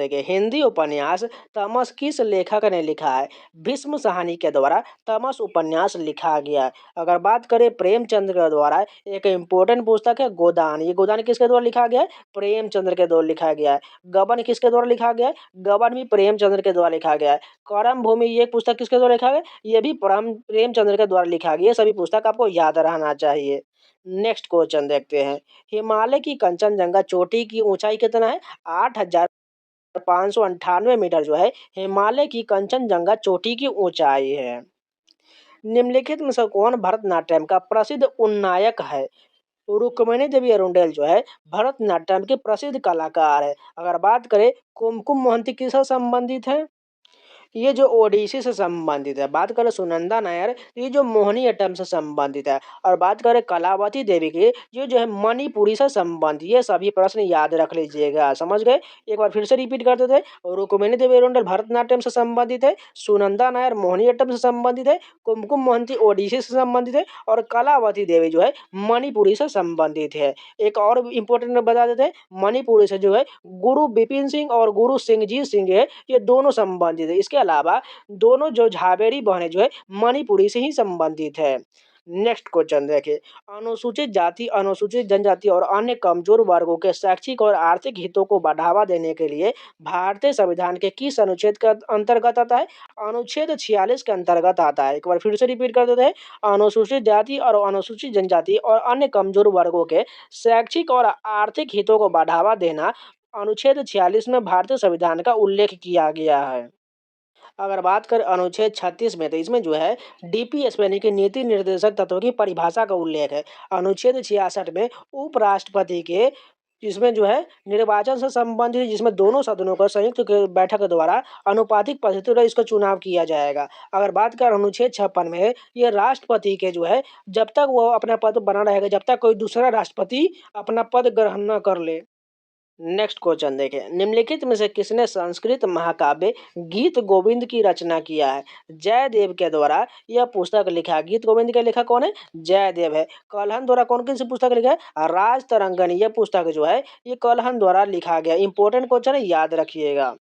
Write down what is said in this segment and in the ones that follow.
देखिए, हिंदी उपन्यास तमस किस लेखक ने लिखा है? भीष्म साहनी के द्वारा तमस उपन्यास लिखा गया है। अगर बात करें प्रेमचंद्र के द्वारा, एक इम्पोर्टेंट पुस्तक है गोदान। ये गोदान किसके द्वारा लिखा गया है? प्रेमचंद्र के द्वारा लिखा गया है। गबन किसके द्वारा लिखा गया है? गबन भी प्रेमचंद्र के द्वारा लिखा गया है। करम भूमि ये पुस्तक किसके द्वारा लिखा गया है? ये भी प्रेमचंद्र के द्वारा लिखा गया है। ये सभी पुस्तक आपको याद रहना चाहिए। नेक्स्ट क्वेश्चन देखते हैं। हिमालय की कंचनजंगा चोटी की ऊंचाई कितना है? 8,598 मीटर जो है हिमालय की कंचनजंगा चोटी की ऊंचाई है। निम्नलिखित में से कौन भरतनाट्यम का प्रसिद्ध उन्नायक है? रुक्मिणी देवी अरुंडेल जो है भरतनाट्यम की प्रसिद्ध कलाकार है। अगर बात करें कुमकुम मोहंती किससे संबंधित है? ये जो ओडिसी से संबंधित है। बात करें सुनंदा नायर, ये जो मोहिनीअट्टम से संबंधित है। और बात करें कलावती देवी की, ये जो है मणिपुरी से संबंधित। ये सभी प्रश्न याद रख लीजिएगा। समझ गए? एक बार फिर से रिपीट कर देते हैं। रुक्मिणी देवी अरुंडल भरतनाट्यम से संबंधित है, सुनंदा नायर मोहिनीअट्टम से संबंधित है, कुमकुम मोहंती ओडिसी से संबंधित है और कलावती देवी जो है मणिपुरी से संबंधित है। एक और इम्पोर्टेंट बता देते हैं, मणिपुरी से जो है गुरु बिपिन सिंह और गुरु सिंहजीत सिंह है, ये दोनों संबंधित है। इसके अलावा दोनों जो झावेरी बहनें जो है मणिपुरी से ही संबंधित है। नेक्स्ट क्वेश्चन देखिए, अनुसूचित जाति, अनुसूचित जनजाति और अन्य कमजोर वर्गों के शैक्षिक और आर्थिक हितों को बढ़ावा देने के लिए भारतीय संविधान के किस अनुच्छेद के अंतर्गत आता है? अनुच्छेद 46 के अंतर्गत आता है। एक बार फिर से रिपीट कर देते हैं। अनुसूचित जाति और अनुसूचित जनजाति और अन्य कमजोर वर्गों के शैक्षिक और आर्थिक हितों को बढ़ावा देना अनुच्छेद 46 में भारतीय संविधान का उल्लेख किया गया है। अगर बात करें अनुच्छेद 36 में, तो इसमें जो है डीपीएस यानी कि नीति निर्देशक तत्वों की परिभाषा का उल्लेख है। अनुच्छेद 66 में उपराष्ट्रपति के, जिसमें जो है निर्वाचन से संबंधित, जिसमें दोनों सदनों का संयुक्त बैठक द्वारा अनुपातिक पद्धति द्वारा इसका चुनाव किया जाएगा। अगर बात करें अनुच्छेद 56 में, ये राष्ट्रपति के जो है जब तक वो अपना पद बना रहेगा, जब तक कोई दूसरा राष्ट्रपति अपना पद ग्रहण न कर ले। नेक्स्ट क्वेश्चन देखें, निम्नलिखित में से किसने संस्कृत महाकाव्य गीत गोविंद की रचना किया है? जयदेव के द्वारा यह पुस्तक लिखा है। गीत गोविंद के लेखक कौन है? जयदेव है। कलहन द्वारा कौन कौन सी पुस्तक लिखा है? राज तरंगनी, यह पुस्तक जो है ये कलहन द्वारा लिखा गया। इंपॉर्टेंट क्वेश्चन है, याद रखिएगा।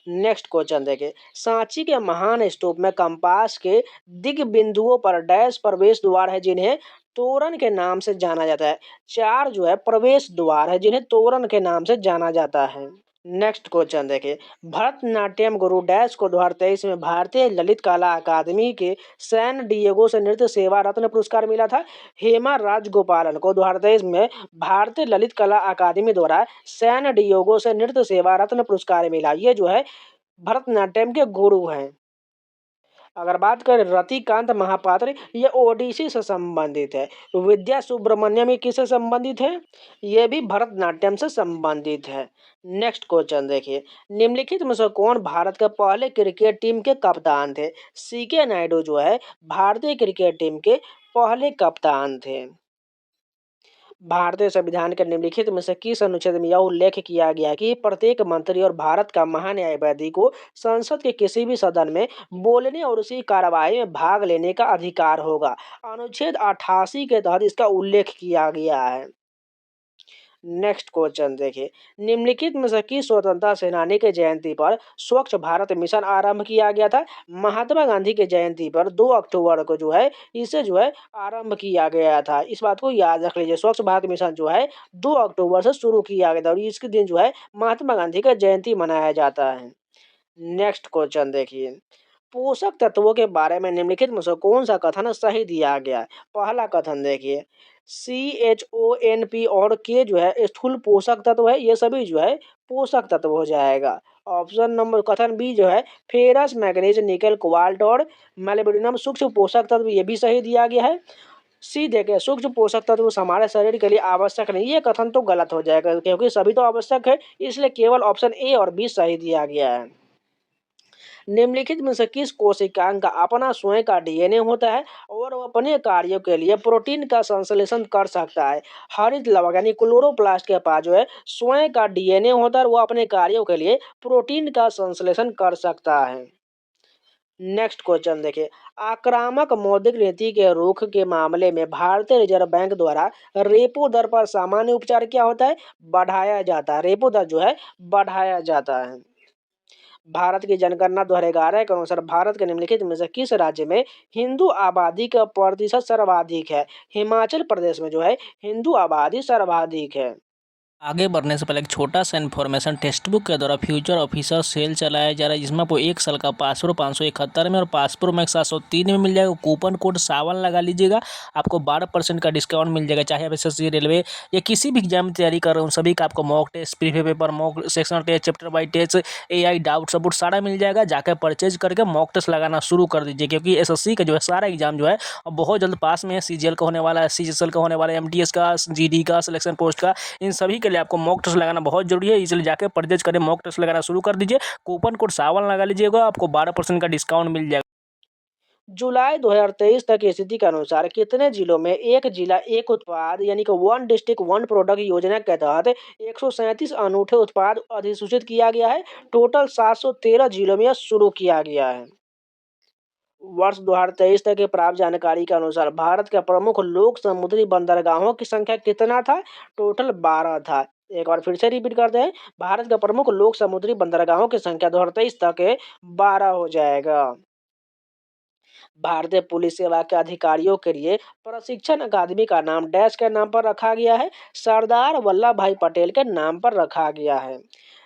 नेक्स्ट क्वेश्चन देखें, सांची के महान स्तूप में कंपास के दिग बिंदुओं पर डैश प्रवेश द्वार है जिन्हें तोरण के नाम से जाना जाता है। 4 जो है प्रवेश द्वार है जिन्हें तोरण के नाम से जाना जाता है। नेक्स्ट क्वेश्चन देखिए, भरतनाट्यम गुरु डैश को 2023 में भारतीय ललित कला अकादमी के सैन डिएगो से नृत्य सेवा रत्न पुरस्कार मिला था। हेमा राजगोपालन को 2023 में भारतीय ललित कला अकादमी द्वारा सैन डिएगो से नृत्य सेवा रत्न पुरस्कार मिला। ये जो है भरतनाट्यम के गुरु हैं। अगर बात करें रतिकांत महापात्र, ये ओडिसी से संबंधित है। विद्या सुब्रमण्यम ये किससे संबंधित है? ये भी भरतनाट्यम से संबंधित है। नेक्स्ट क्वेश्चन देखिए, निम्नलिखित में से कौन भारत के पहले क्रिकेट टीम के कप्तान थे? सीके नायडू जो है भारतीय क्रिकेट टीम के पहले कप्तान थे। भारतीय संविधान के निम्नलिखित में से किस अनुच्छेद में यह उल्लेख किया गया है कि प्रत्येक मंत्री और भारत का महान्यायवादी को संसद के किसी भी सदन में बोलने और उसी कार्यवाही में भाग लेने का अधिकार होगा? अनुच्छेद 88 के तहत इसका उल्लेख किया गया है। नेक्स्ट क्वेश्चन देखिए, निम्नलिखित में से किस स्वतंत्रता सेनानी के जयंती पर स्वच्छ भारत मिशन आरंभ किया गया था? महात्मा गांधी के जयंती पर 2 अक्टूबर को जो है इसे जो है आरंभ किया गया था। इस बात को याद रख लीजिए। स्वच्छ भारत मिशन जो है 2 अक्टूबर से शुरू किया गया था और इसके दिन जो है महात्मा गांधी का जयंती मनाया जाता है। नेक्स्ट क्वेश्चन देखिए, पोषक तत्वों के बारे में निम्नलिखित में से कौन सा कथन सही दिया गया है? पहला कथन देखिए, CHONP और के जो है स्थूल पोषक तत्व है, ये सभी जो है पोषक तत्व हो जाएगा। ऑप्शन नंबर कथन बी जो है फेरस मैग्नीज निकल कोबाल्ट और मोलिब्डेनम सूक्ष्म पोषक तत्व, ये भी सही दिया गया है। सी देखिए, सूक्ष्म पोषक तत्व हमारे शरीर के लिए आवश्यक नहीं, ये कथन तो गलत हो जाएगा क्योंकि सभी तो आवश्यक है, इसलिए केवल ऑप्शन ए और बी सही दिया गया है। निम्नलिखित में से किस कोशिकांग का अपना स्वयं का डीएनए होता है और वह अपने कार्यों के लिए प्रोटीन का संश्लेषण कर सकता है? हरित लवक यानी क्लोरोप्लास्ट के पास जो है स्वयं का डीएनए होता है और वो अपने कार्यों के लिए प्रोटीन का संश्लेषण कर सकता है। नेक्स्ट क्वेश्चन देखिए, आक्रामक मौद्रिक नीति के रुख के मामले में भारतीय रिजर्व बैंक द्वारा रेपो दर पर सामान्य उपचार क्या होता है? बढ़ाया जाता है। रेपो दर जो है बढ़ाया जाता है। भारत की जनगणना 2011 के अनुसार भारत के निम्नलिखित में से किस राज्य में हिंदू आबादी का प्रतिशत सर्वाधिक है? हिमाचल प्रदेश में जो है हिंदू आबादी सर्वाधिक है। आगे बढ़ने से पहले एक छोटा सा इन्फॉर्मेशन, टेक्स्ट बुक के द्वारा फ्यूचर ऑफिसर सेल चलाया जा रहा है, जिसमें आपको 1 साल का पासप्रो 571 में और पासप्रो मैक्स 703 में मिल जाएगा। कूपन कोड सावन लगा लीजिएगा, आपको 12% का डिस्काउंट मिल जाएगा। चाहे आप एसएससी, रेलवे या किसी भी एग्जाम की तैयारी कर रहे हो, सभी का आपको mock test, previous paper, mock sectional test, chapter by test, AI doubt support सारा मिल जाएगा। जाकर परचेज करके मॉक टेस्ट लगाना शुरू कर दीजिए, क्योंकि एसएससी का जो है सारा एग्जाम जो है अब बहुत जल्द पास में है। सीजीएल का होने वाला है, सीजीएल का होने वाला है, एमटीएस का, जीडी का, सिलेक्शन पोस्ट का, इन सभी के लिए आपको मॉक टेस्ट लगाना बहुत जरूरी है। इसलिए जाकर परचेज करें, मॉक टेस्ट लगाना शुरू कर दीजिए। कूपन कोड सावन लगा लीजिएगा, आपको 12% का डिस्काउंट मिल जाएगा। जुलाई 2023 तक की स्थिति के अनुसार कितने जिलों में एक जिला एक उत्पाद यानी कि वन डिस्ट्रिक्ट वन प्रोडक्ट योजना के तहत 137 अनूठे उत्पाद अधिसूचित किया गया है? टोटल 713 जिलों में यह शुरू किया गया है। वर्ष 2023 तक की प्राप्त जानकारी के अनुसार भारत के प्रमुख लोक समुद्री बंदरगाहों की संख्या कितना था? टोटल 12 था। एक बार फिर से रिपीट करते हैं, भारत के प्रमुख लोक समुद्री बंदरगाहों की संख्या 2023 तक 12 हो जाएगा। भारतीय पुलिस सेवा के अधिकारियों के लिए प्रशिक्षण अकादमी का नाम डैश के नाम पर रखा गया है? सरदार वल्लभ भाई पटेल के नाम पर रखा गया है।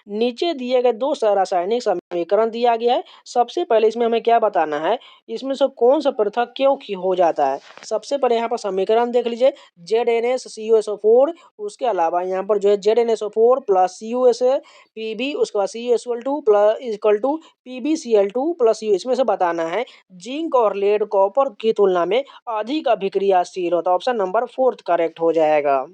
नीचे दिए गए दो रासायनिक समीकरण दिया गया है। सबसे पहले इसमें हमें क्या बताना है, इसमें से कौन सा पृथक क्यों की हो जाता है। सबसे पहले यहाँ पर समीकरण देख लीजिए, ZnSCuSO4, उसके अलावा यहाँ पर जो है ZnSO4 प्लस CuS Pb, उसके बाद CuSO2 plus equal to PbCl2 plus U। इसमें से बताना है जिंक और लेड कॉपर की तुलना में अधिक अभिक्रियाशील होता है। ऑप्शन नंबर 4 करेक्ट हो जाएगा।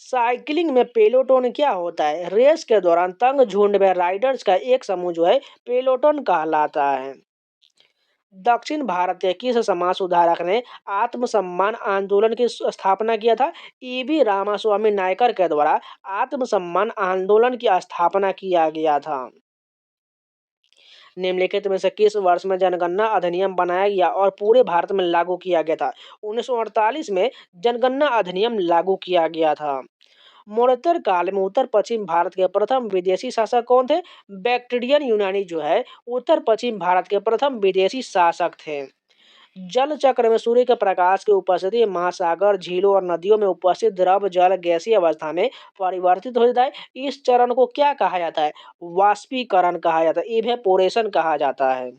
साइकिलिंग में पेलोटोन क्या होता है? रेस के दौरान तंग झुंड में राइडर्स का एक समूह जो है पेलोटोन कहलाता है। दक्षिण भारत के किस समाज सुधारक ने आत्मसम्मान आंदोलन की स्थापना किया था? ईवी रामास्वामी नायकर के द्वारा आत्मसम्मान आंदोलन की स्थापना किया गया था। निम्नलिखित में से किस वर्ष में जनगणना अधिनियम बनाया गया और पूरे भारत में लागू किया गया था? 1948 में जनगणना अधिनियम लागू किया गया था। मौर्य काल में उत्तर पश्चिम भारत के प्रथम विदेशी शासक कौन थे? बैक्ट्रियन यूनानी जो है उत्तर पश्चिम भारत के प्रथम विदेशी शासक थे। जल चक्र में सूर्य के प्रकाश की उपस्थिति महासागर, झीलों और नदियों में उपस्थित द्रव जल गैसीय अवस्था में परिवर्तित हो जाता है। इस चरण को क्या कहा जाता है? वाष्पीकरण कहा जाता है, इवेपोरेशन कहा जाता है।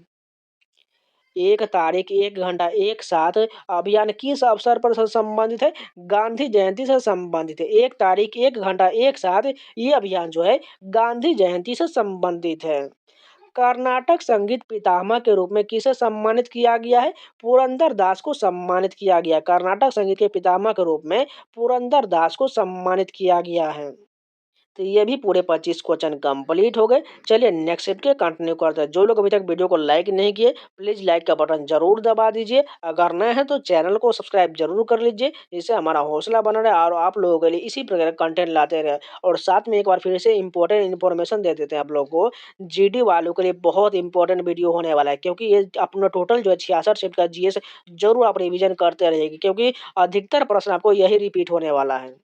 एक तारीख एक घंटा एक साथ अभियान किस अवसर पर संबंधित है? गांधी जयंती से संबंधित है। एक तारीख एक घंटा एक साथ ये अभियान जो है गांधी जयंती से संबंधित है। कर्नाटक संगीत पितामह के रूप में किसे सम्मानित किया गया है? पुरंदर दास को सम्मानित किया गया। कर्नाटक संगीत के पितामह के रूप में पुरंदर दास को सम्मानित किया गया है। तो ये भी पूरे 25 क्वेश्चन कंप्लीट हो गए। चलिए नेक्स्ट शिफ्ट के कंटिन्यू करते हैं। जो लोग अभी तक वीडियो को लाइक नहीं किए, प्लीज लाइक का बटन जरूर दबा दीजिए। अगर नए हैं तो चैनल को सब्सक्राइब जरूर कर लीजिए, जिससे हमारा हौसला बना रहे और आप लोगों के लिए इसी प्रकार का कंटेंट लाते रहे। और साथ में एक बार फिर से इंपॉर्टेंट इन्फॉर्मेशन दे देते हैं आप लोग को, जीडी वालों के लिए बहुत इंपॉर्टेंट वीडियो होने वाला है, क्योंकि ये अपना टोटल जो है 66 शिफ्ट का जीएस जरूर आप रिविजन करते रहेगी, क्योंकि अधिकतर प्रश्न आपको यही रिपीट होने वाला है।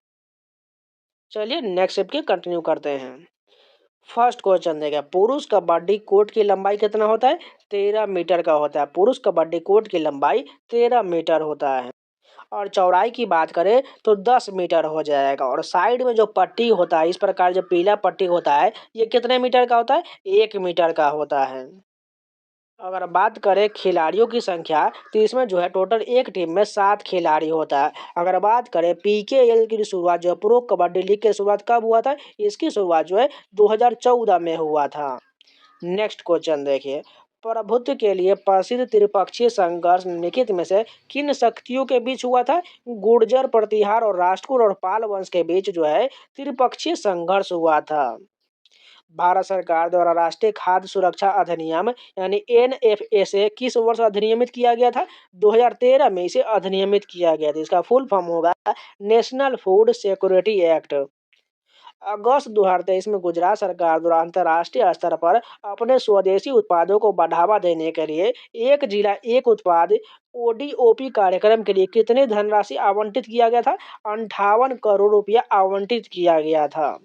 चलिए नेक्स्ट शिफ्ट के कंटिन्यू करते हैं। फर्स्ट क्वेश्चन देगा, पुरुष कबड्डी कोर्ट की लंबाई कितना होता है? 13 मीटर का होता है। पुरुष कबड्डी कोर्ट की लंबाई 13 मीटर होता है। और चौड़ाई की बात करें तो 10 मीटर हो जाएगा। और साइड में जो पट्टी होता है, इस प्रकार जो पीला पट्टी होता है, ये कितने मीटर का होता है? 1 मीटर का होता है। अगर बात करें खिलाड़ियों की संख्या, तो इसमें जो है टोटल एक टीम में 7 खिलाड़ी होता है। अगर बात करें पीकेएल की शुरुआत जो है प्रो कबड्डी लीग की शुरुआत कब हुआ था? इसकी शुरुआत जो है 2014 में हुआ था। नेक्स्ट क्वेश्चन देखिए, प्रभुत्व के लिए प्रसिद्ध त्रिपक्षीय संघर्ष निम्नलिखित में से किन शक्तियों के बीच हुआ था? गुर्जर, प्रतिहार और राष्ट्रकूट और पाल वंश के बीच जो है त्रिपक्षीय संघर्ष हुआ था। भारत सरकार द्वारा राष्ट्रीय खाद्य सुरक्षा अधिनियम यानी NFSA किस वर्ष अधिनियमित किया गया था? 2013 में इसे अधिनियमित किया गया था। इसका फुल फॉर्म होगा नेशनल फूड सिक्योरिटी एक्ट। अगस्त 2023 में गुजरात सरकार द्वारा अंतर्राष्ट्रीय स्तर पर अपने स्वदेशी उत्पादों को बढ़ावा देने के लिए एक जिला एक उत्पाद ODOP कार्यक्रम के लिए कितनी धनराशि आवंटित किया गया था? 58 करोड़ रुपया आवंटित किया गया था।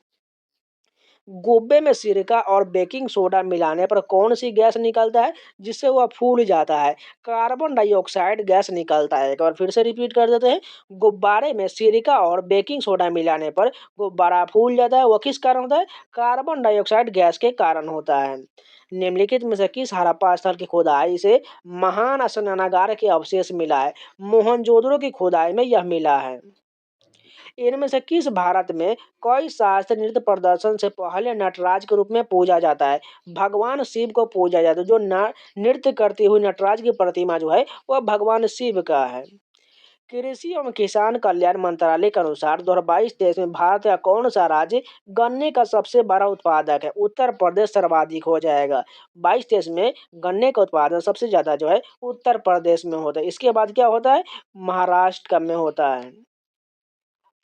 गोब्बे में सिरका और बेकिंग सोडा मिलाने पर कौन सी गैस निकलता है जिससे वह फूल जाता है? कार्बन डाइऑक्साइड गैस निकलता है। एक बार फिर से रिपीट कर देते हैं। गुब्बारे में सिरका और बेकिंग सोडा मिलाने पर गुब्बारा फूल जाता है। वह किस कारण होता है? कार्बन डाइऑक्साइड गैस के कारण होता है। निम्नलिखित में से किस हड़प्पा स्थल की खुदाई से महान स्नानागार के अवशेष मिला है? मोहनजोदड़ो की खुदाई में यह मिला है। इनमें से किस भारत में कई शास्त्रीय नृत्य प्रदर्शन से पहले नटराज के रूप में पूजा जाता है? भगवान शिव को पूजा जाता है। जो नृत्य करती हुई नटराज की प्रतिमा जो है वह भगवान शिव का है। कृषि एवं किसान कल्याण मंत्रालय के अनुसार 2022-23 में भारत का कौन सा राज्य गन्ने का सबसे बड़ा उत्पादक है? उत्तर प्रदेश सर्वाधिक हो जाएगा। 22-23 में गन्ने का उत्पादन सबसे ज्यादा जो है उत्तर प्रदेश में होता है। इसके बाद क्या होता है? महाराष्ट्र का में होता है।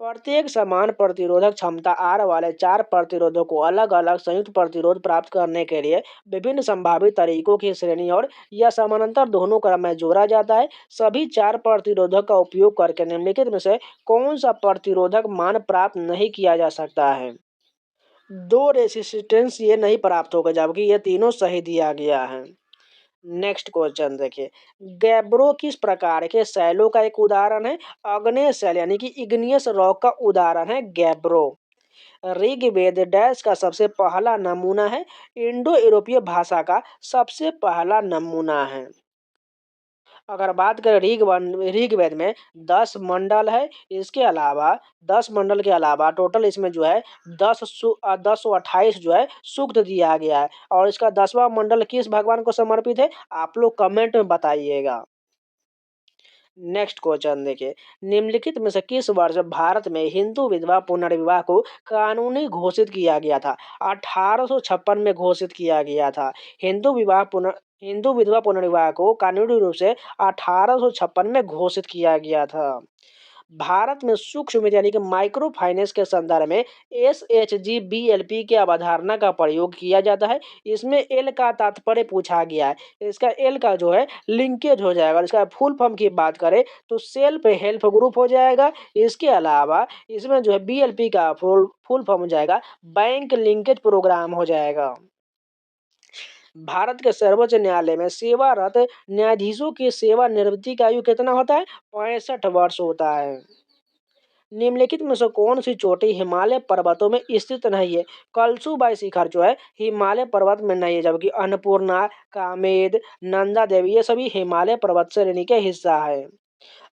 प्रत्येक समान प्रतिरोधक क्षमता आर वाले 4 प्रतिरोधकों को अलग अलग संयुक्त प्रतिरोध प्राप्त करने के लिए विभिन्न संभावित तरीकों की श्रेणी और या समानांतर दोनों क्रम में जोड़ा जाता है। सभी 4 प्रतिरोधक का उपयोग करके निम्नलिखित में से कौन सा प्रतिरोधक मान प्राप्त नहीं किया जा सकता है? दो रेसिस्टेंस ये नहीं प्राप्त होगा जबकि ये तीनों सही दिया गया है। नेक्स्ट क्वेश्चन देखिए। गैब्रो किस प्रकार के शैलों का एक उदाहरण है? अग्नेय शैल यानी कि इग्नियस रॉक का उदाहरण है गैब्रो। ऋग्वेद डैश का सबसे पहला नमूना है? इंडो यूरोपीय भाषा का सबसे पहला नमूना है। अगर बात करें ऋग्वेद में 10 मंडल है। इसके अलावा 10 मंडल के अलावा टोटल इसमें जो है 1028 जो है सूक्त दिया गया है। और इसका 10वां मंडल किस भगवान को समर्पित है? आप लोग कमेंट में बताइएगा। नेक्स्ट क्वेश्चन देखिए। निम्नलिखित में से किस वर्ष भारत में हिंदू विधवा पुनर्विवाह को कानूनी घोषित किया गया था? 1856 में घोषित किया गया था। हिंदू विधवा पुनर्विवाह को कानूनी रूप से 1856 में घोषित किया गया था। भारत में सूक्ष्म वित्त यानी कि माइक्रो फाइनेंस के संदर्भ में SHGBLP की अवधारणा का प्रयोग किया जाता है। इसमें एल का तात्पर्य पूछा गया है। इसका एल का जो है लिंकेज हो जाएगा। इसका फुल फॉर्म की बात करें तो सेल्फ हेल्प ग्रुप हो जाएगा। इसके अलावा इसमें जो है BLP का फुल फॉर्म हो जाएगा बैंक लिंकेज प्रोग्राम हो जाएगा। भारत के सर्वोच्च न्यायालय में सेवारत न्यायाधीशों की सेवानिवृत्ति की आयु कितना होता है? 65 वर्ष होता है। निम्नलिखित में से कौन सी चोटी हिमालय पर्वतों में स्थित नहीं है? कलसुबाई शिखर जो है हिमालय पर्वत में नहीं है जबकि अन्नपूर्णा, कामेद, नंदा देवी ये सभी हिमालय पर्वत श्रेणी के हिस्सा है।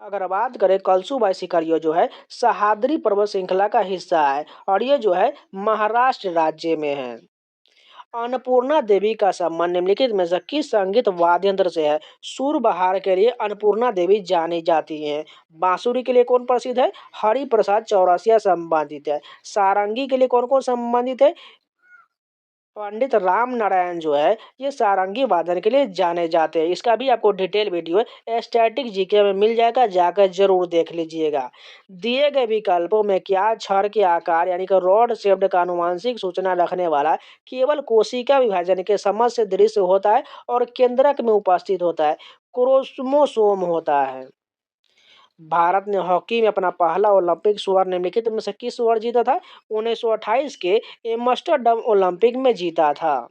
अगर बात करें कलसुबाई शिखर ये जो है सह्याद्री पर्वत श्रृंखला का हिस्सा है और ये जो है महाराष्ट्र राज्य में है। अन्नपूर्णा देवी का संबंध निम्नलिखित में से किस संगीत वाद्य यंत्र से है? सूरबहार के लिए अन्नपूर्णा देवी जानी जाती हैं। बांसुरी के लिए कौन प्रसिद्ध है? हरिप्रसाद चौरसिया संबंधित है। सारंगी के लिए कौन कौन संबंधित है? पंडित राम नारायण जो है ये सारंगी वादन के लिए जाने जाते हैं। इसका भी आपको डिटेल वीडियो स्टैटिक जीके में मिल जाएगा, जाकर जरूर देख लीजिएगा। दिए गए विकल्पों में क्या छड़ के आकार यानी कि रॉड शेप्ड का आनुवांशिक सूचना रखने वाला केवल कोशिका विभाजन के समझ से दृश्य होता है और केंद्रक में उपस्थित होता है? क्रोमोसोम होता है। भारत ने हॉकी में अपना पहला ओलंपिक स्वर्ण निम्नलिखित में से किस वर्ष जीता था? 1928 के एम्स्टर्डम ओलंपिक में जीता था।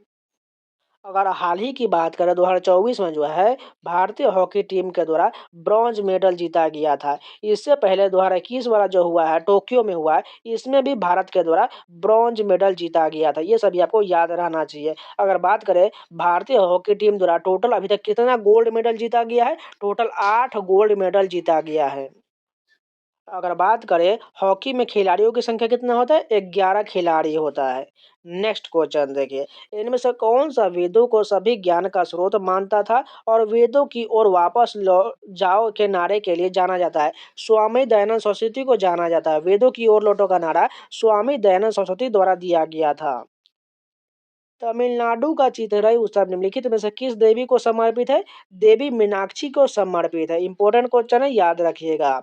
अगर हाल ही की बात करें 2024 में जो है भारतीय हॉकी टीम के द्वारा ब्रॉन्ज मेडल जीता गया था। इससे पहले 2021 वाला जो हुआ है टोक्यो में हुआ है इसमें भी भारत के द्वारा ब्रॉन्ज मेडल जीता गया था। ये सभी आपको याद रहना चाहिए। अगर बात करें भारतीय हॉकी टीम द्वारा टोटल अभी तक कितना गोल्ड मेडल जीता गया है? टोटल 8 गोल्ड मेडल जीता गया है। अगर बात करें हॉकी में खिलाड़ियों की संख्या कितना होता है? 11 खिलाड़ी होता है। नेक्स्ट क्वेश्चन देखिए। इनमें से कौन सा वेदों को सभी ज्ञान का स्रोत मानता था और वेदों की ओर वापस जाओ के नारे के लिए जाना जाता है? स्वामी दयानंद सरस्वती को जाना जाता है। वेदों की ओर लौटो का नारा स्वामी दयानंद सरस्वती द्वारा दिया गया था। तमिलनाडु का चिथिराई उत्सव निम्नलिखित में से किस देवी को समर्पित है? देवी मीनाक्षी को समर्पित है। इंपॉर्टेंट क्वेश्चन है, याद रखिएगा।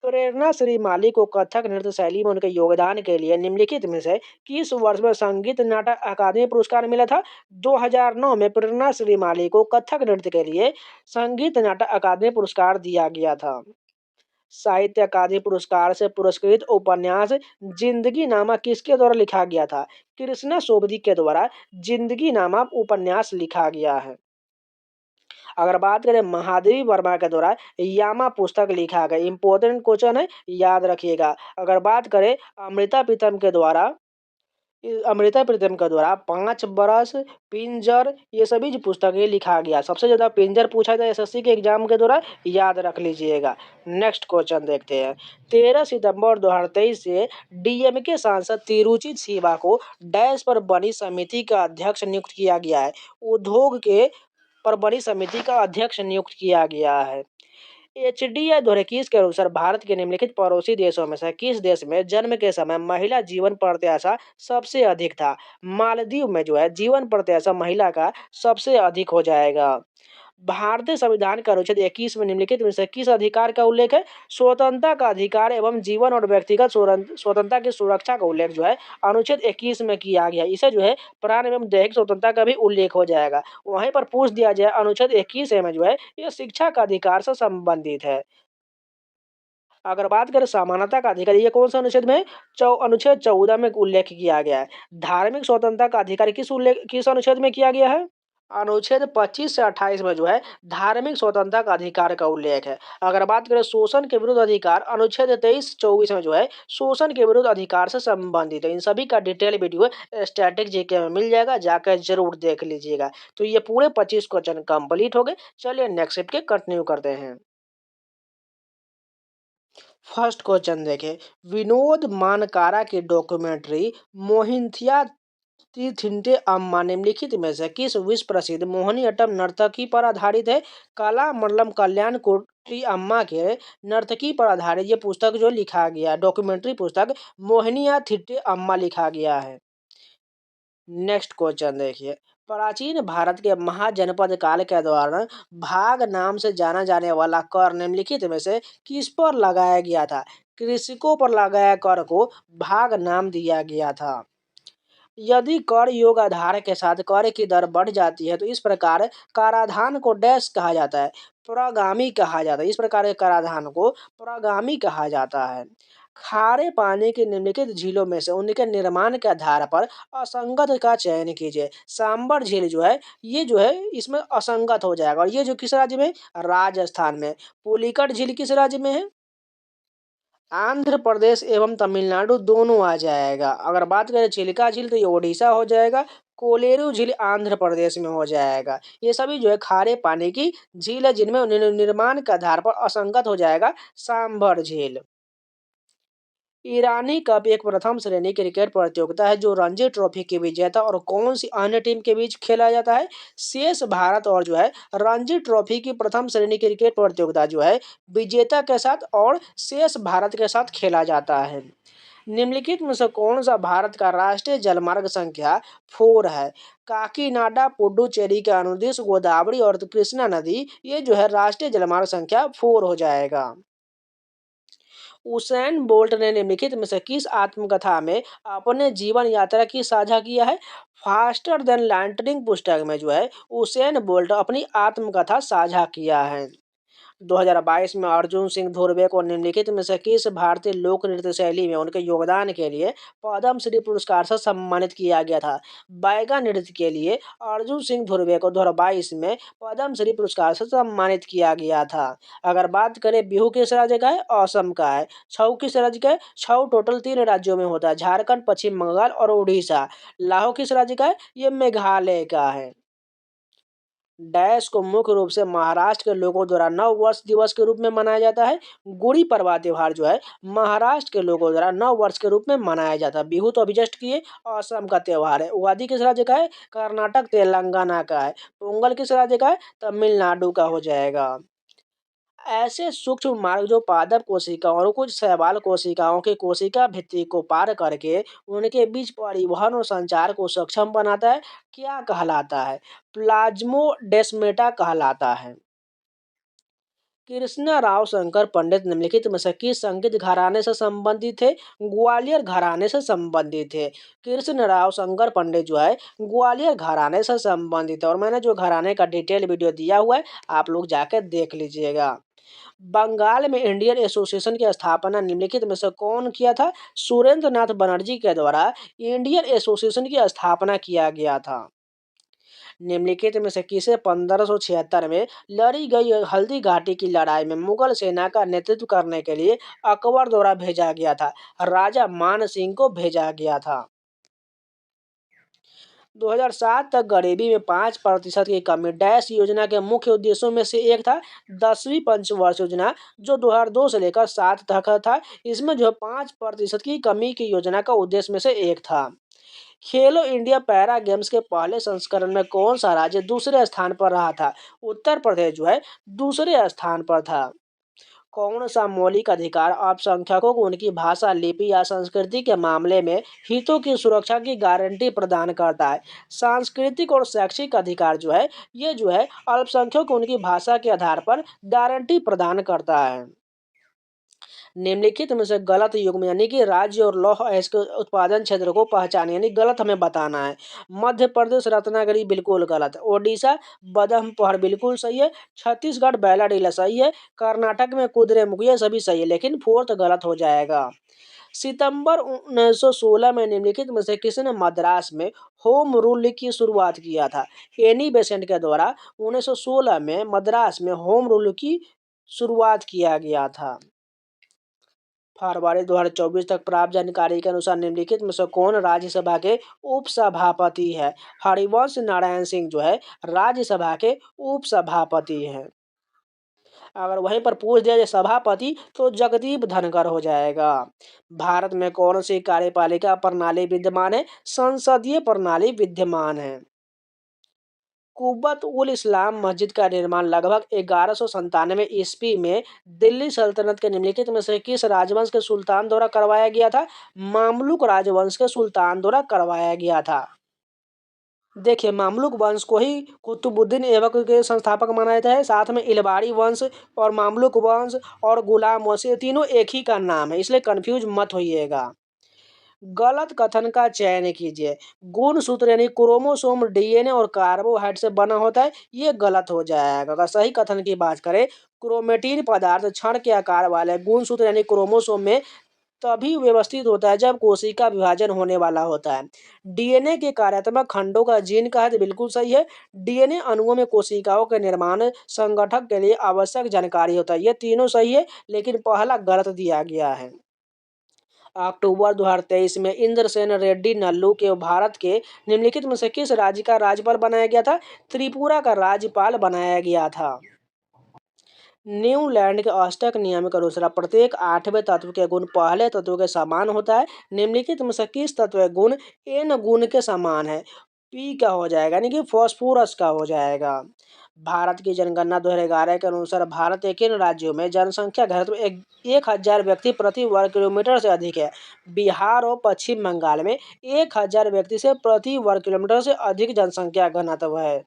प्रेरणा श्री माली को कथक नृत्य शैली में उनके योगदान के लिए निम्नलिखित में से किस वर्ष में संगीत नाटक अकादमी पुरस्कार मिला था? 2009 में प्रेरणा श्री माली को कथक नृत्य के लिए संगीत नाटक अकादमी पुरस्कार दिया गया था। साहित्य अकादमी पुरस्कार से पुरस्कृत उपन्यास जिंदगी नामा किसके द्वारा लिखा गया था? कृष्णा सोबती के द्वारा जिंदगी नामा उपन्यास लिखा गया है। अगर बात करें महादेवी वर्मा के द्वारा यामा पुस्तक लिखा गया, इंपॉर्टेंट क्वेश्चन है, याद रखिएगा। अगर बात करें अमृता प्रीतम के द्वारा 5 बरस, पिंजर, ये सभी जो पुस्तकें लिखा गया। सबसे ज्यादा पिंजर पूछा था एसएससी के एग्जाम के द्वारा, याद रख लीजिएगा। नेक्स्ट क्वेश्चन देखते हैं। 13 सितंबर 2023 से डीएमके सांसद तिरुचि सिवा को डैश पर बनी समिति का अध्यक्ष नियुक्त किया गया है। उद्योग के पर बनी समिति का अध्यक्ष नियुक्त किया गया है। एचडीआई 2021 के अनुसार भारत के निम्नलिखित पड़ोसी देशों में से किस देश में जन्म के समय महिला जीवन प्रत्याशा सबसे अधिक था? मालदीव में जो है जीवन प्रत्याशा महिला का सबसे अधिक हो जाएगा। भारतीय संविधान का अनुच्छेद 21 में निम्नलिखित में से किस अधिकार का उल्लेख है? स्वतंत्रता का अधिकार एवं जीवन और व्यक्तिगत स्वतंत्रता की सुरक्षा का उल्लेख जो है अनुच्छेद 21 में किया गया। इसे जो है प्राण एवं दैहिक स्वतंत्रता का भी उल्लेख हो जाएगा। वहीं पर पूछ दिया जाए अनुच्छेद 21 में जो है ये शिक्षा का अधिकार से संबंधित है। अगर बात करें समानता का अधिकार, ये कौन सा अनुच्छेद में है? अनुच्छेद 14 में उल्लेख किया गया है। धार्मिक स्वतंत्रता का अधिकार किस अनुच्छेद में किया गया है? अनुच्छेद 25 से 28 में जो है धार्मिक स्वतंत्रता का अधिकार का उल्लेख है। अगर बात करें शोषण के विरुद्ध अधिकार, अनुच्छेद 23-24 में जो है शोषण के विरुद्ध अधिकार से संबंधित है। इन सभी का डिटेल वीडियो स्टैटिक जीके में मिल जाएगा, जाकर जरूर देख लीजिएगा। तो ये पूरे 25 क्वेश्चन कंप्लीट हो गए। चलिए नेक्स्ट के कंटिन्यू करते हैं। फर्स्ट क्वेश्चन देखें। विनोद मानकारा की डॉक्यूमेंट्री मोहिनीअट्टम अम्मा निम्नलिखित में से किस विश्व प्रसिद्ध मोहिनीअट्टम नर्तकी पर आधारित है? कलामंडलम कल्याण कुट्टी अम्मा के नर्तकी पर आधारित ये पुस्तक जो लिखा गया, डॉक्यूमेंट्री पुस्तक मोहिनीअट्टम अम्मा लिखा गया है। नेक्स्ट क्वेश्चन देखिए। प्राचीन भारत के महाजनपद काल के दौरान भाग नाम से जाना जाने वाला कर निम्नलिखित में से किस पर लगाया गया था? कृषकों पर लगाया कर को भाग नाम दिया गया था। यदि कर योग आधार के साथ कर की दर बढ़ जाती है तो इस प्रकार कराधान को डैश कहा जाता है? प्रगामी कहा जाता है। इस प्रकार के कराधान को प्रगामी कहा जाता है। खारे पानी की निम्नलिखित झीलों में से उनके निर्माण के आधार पर असंगत का चयन कीजिए। सांबर झील जो है ये जो है इसमें असंगत हो जाएगा। और ये जो किस राज्य में है? राजस्थान में। पुलिकट झील किस राज्य में है? आंध्र प्रदेश एवं तमिलनाडु दोनों आ जाएगा। अगर बात करें चिल्का झील तो ये ओडिशा हो जाएगा। कोलेरू झील आंध्र प्रदेश में हो जाएगा। ये सभी जो है खारे पानी की झील है जिनमें निर्माण के आधार पर असंगत हो जाएगा सांभर झील। ईरानी कप एक प्रथम श्रेणी क्रिकेट प्रतियोगिता है जो रणजी ट्रॉफी के विजेता और कौन सी अन्य टीम के बीच खेला जाता है? शेष भारत और जो है रणजी ट्रॉफी की प्रथम श्रेणी क्रिकेट प्रतियोगिता जो है विजेता के साथ और शेष भारत के साथ खेला जाता है। निम्नलिखित में से कौन सा भारत का राष्ट्रीय जलमार्ग संख्या 4 है? काकीनाडा पुडुचेरी के अनुदेश गोदावरी और कृष्णा नदी ये जो है राष्ट्रीय जलमार्ग संख्या 4 हो जाएगा। उसेन बोल्ट ने निम्नलिखित में से किस आत्मकथा में अपने जीवन यात्रा की साझा किया है? फास्टर देन लाइटनिंग पुस्तक में जो है उसेन बोल्ट अपनी आत्मकथा साझा किया है। 2022 में अर्जुन सिंह धुर्वे को निम्नलिखित में से किस भारतीय लोक नृत्य शैली में उनके योगदान के लिए पद्मश्री पुरस्कार से सम्मानित किया गया था? बैगा नृत्य के लिए अर्जुन सिंह धुर्वे को 2022 में पद्मश्री पुरस्कार से सम्मानित किया गया था। अगर बात करें बिहू किस राज्य का है? असम का है। छऊ किस राज्य का है? छऊ टोटल 3 राज्यों में होता है, झारखंड, पश्चिम बंगाल और उड़ीसा। लाहो किस राज्य का है? ये मेघालय का है। डैश को मुख्य रूप से महाराष्ट्र के लोगों द्वारा नव वर्ष दिवस के रूप में मनाया जाता है। गुड़ी पड़वा त्योहार जो है महाराष्ट्र के लोगों द्वारा नव वर्ष के रूप में मनाया जाता है। बिहू तो अभी जस्ट किए, असम का त्योहार है। उगादी किस राज्य का है? कर्नाटक तेलंगाना का है। पोंगल किस राज्य का है? तमिलनाडु का हो जाएगा। ऐसे सूक्ष्म मार्ग जो पादप कोशिकाओं और कुछ शैवाल कोशिकाओं के कोशिका भित्ति को पार करके उनके बीच परिवहन और संचार को सक्षम बनाता है, क्या कहलाता है? प्लाज्मोडेस्मेटा कहलाता है। कृष्णा राव शंकर पंडित निम्नलिखित में से किस संगीत घराने से संबंधित थे? ग्वालियर घराने से संबंधित थे। कृष्ण राव शंकर पंडित जो है ग्वालियर घराने से संबंधित है। और मैंने जो घराने का डिटेल वीडियो दिया हुआ है आप लोग जाकर देख लीजिएगा। बंगाल में इंडियन एसोसिएशन की स्थापना निम्नलिखित में से कौन किया था? सुरेंद्र नाथ बनर्जी के द्वारा इंडियन एसोसिएशन की स्थापना किया गया था। निम्नलिखित में से किसे 1576 में लड़ी गई हल्दी घाटी की लड़ाई में मुगल सेना का नेतृत्व करने के लिए अकबर द्वारा भेजा गया था? राजा मान सिंह को भेजा गया था। 2007 तक गरीबी में 5% की कमी डैश योजना के मुख्य उद्देश्यों में से एक था। 10वीं पंचवर्ष योजना जो 2002 से लेकर 7 तक था, इसमें जो 5% की कमी की योजना का उद्देश्य में से एक था। खेलो इंडिया पैरा गेम्स के पहले संस्करण में कौन सा राज्य दूसरे स्थान पर रहा था? उत्तर प्रदेश जो है दूसरे स्थान पर था। कौन सा मौलिक अधिकार अल्पसंख्यकों को उनकी भाषा, लिपि या संस्कृति के मामले में हितों की सुरक्षा की गारंटी प्रदान करता है? सांस्कृतिक और शैक्षिक अधिकार जो है ये जो है अल्पसंख्यकों को उनकी भाषा के आधार पर गारंटी प्रदान करता है। निम्नलिखित में से गलत युग्म यानी कि राज्य और लौह अयस्क के उत्पादन क्षेत्र को पहचाने यानी गलत हमें बताना है। मध्य प्रदेश रत्नागिरी बिल्कुल गलत, ओडिशा बदमपहर बिल्कुल सही है, छत्तीसगढ़ बैलाडीला सही है, कर्नाटक में कुद्रेमुख ये सभी सही है, लेकिन फोर्थ गलत हो जाएगा। सितंबर 1916 में निम्नलिखित में से किसने मद्रास में होम रूल की शुरुआत किया था? एनी बेसेंट के द्वारा 1916 में मद्रास में होम रूल की शुरुआत किया गया था। फरवरी 2024 तक प्राप्त जानकारी के अनुसार निम्नलिखित में से कौन राज्यसभा के उपसभापति है? हरिवंश नारायण सिंह जो है राज्यसभा के उपसभापति हैं। अगर वहीं पर पूछ दिया जाए सभापति तो जगदीप धनखड़ हो जाएगा। भारत में कौन सी कार्यपालिका प्रणाली विद्यमान है? संसदीय प्रणाली विद्यमान है। कुब्बत उल इस्लाम मस्जिद का निर्माण लगभग 1197 ईस्वी में दिल्ली सल्तनत के निम्नलिखित में से किस राजवंश के सुल्तान द्वारा करवाया गया था? मामलुक राजवंश के सुल्तान द्वारा करवाया गया था। देखिए मामलुक वंश को ही कुतुबुद्दीन ऐबक के संस्थापक माना जाता है। साथ में इलबारी वंश और मामलुक वंश और गुलाम वंश ये तीनों एक ही का नाम है, इसलिए कंफ्यूज मत होइएगा। गलत कथन का चयन कीजिए। गुणसूत्र यानी क्रोमोसोम डीएनए और कार्बोहाइड्रेट से बना होता है, ये गलत हो जाएगा। अगर सही कथन की बात करें, क्रोमेटिन पदार्थ क्षण के आकार वाले गुणसूत्र यानी क्रोमोसोम में तभी व्यवस्थित होता है जब कोशिका विभाजन होने वाला होता है। डीएनए के कार्यात्मक खंडों का जीन का है तो बिल्कुल सही है। डीएनए अणुओं में कोशिकाओं के निर्माण संगठक के लिए आवश्यक जानकारी होता है, ये तीनों सही है, लेकिन पहला गलत दिया गया है। अक्टूबर 2023 में इंद्रसेन रेड्डी नल्लू के भारत के निम्नलिखित में से किस राज्य का राज्यपाल बनाया गया था? त्रिपुरा का राज्यपाल बनाया गया था। न्यूलैंड के अष्टक नियम के अनुसार प्रत्येक 8वें तत्व के गुण पहले तत्व के समान होता है। निम्नलिखित में से किस तत्व गुण एन गुण के समान है? पी का हो जाएगा यानी कि फॉस्फोरस का हो जाएगा। भारत की जनगणना 2011 के अनुसार भारत के किन राज्यों में जनसंख्या घनत्व 1000 व्यक्ति प्रति वर्ग किलोमीटर से अधिक है? बिहार और पश्चिम बंगाल में 1000 व्यक्ति से प्रति वर्ग किलोमीटर से अधिक जनसंख्या घनत्व है।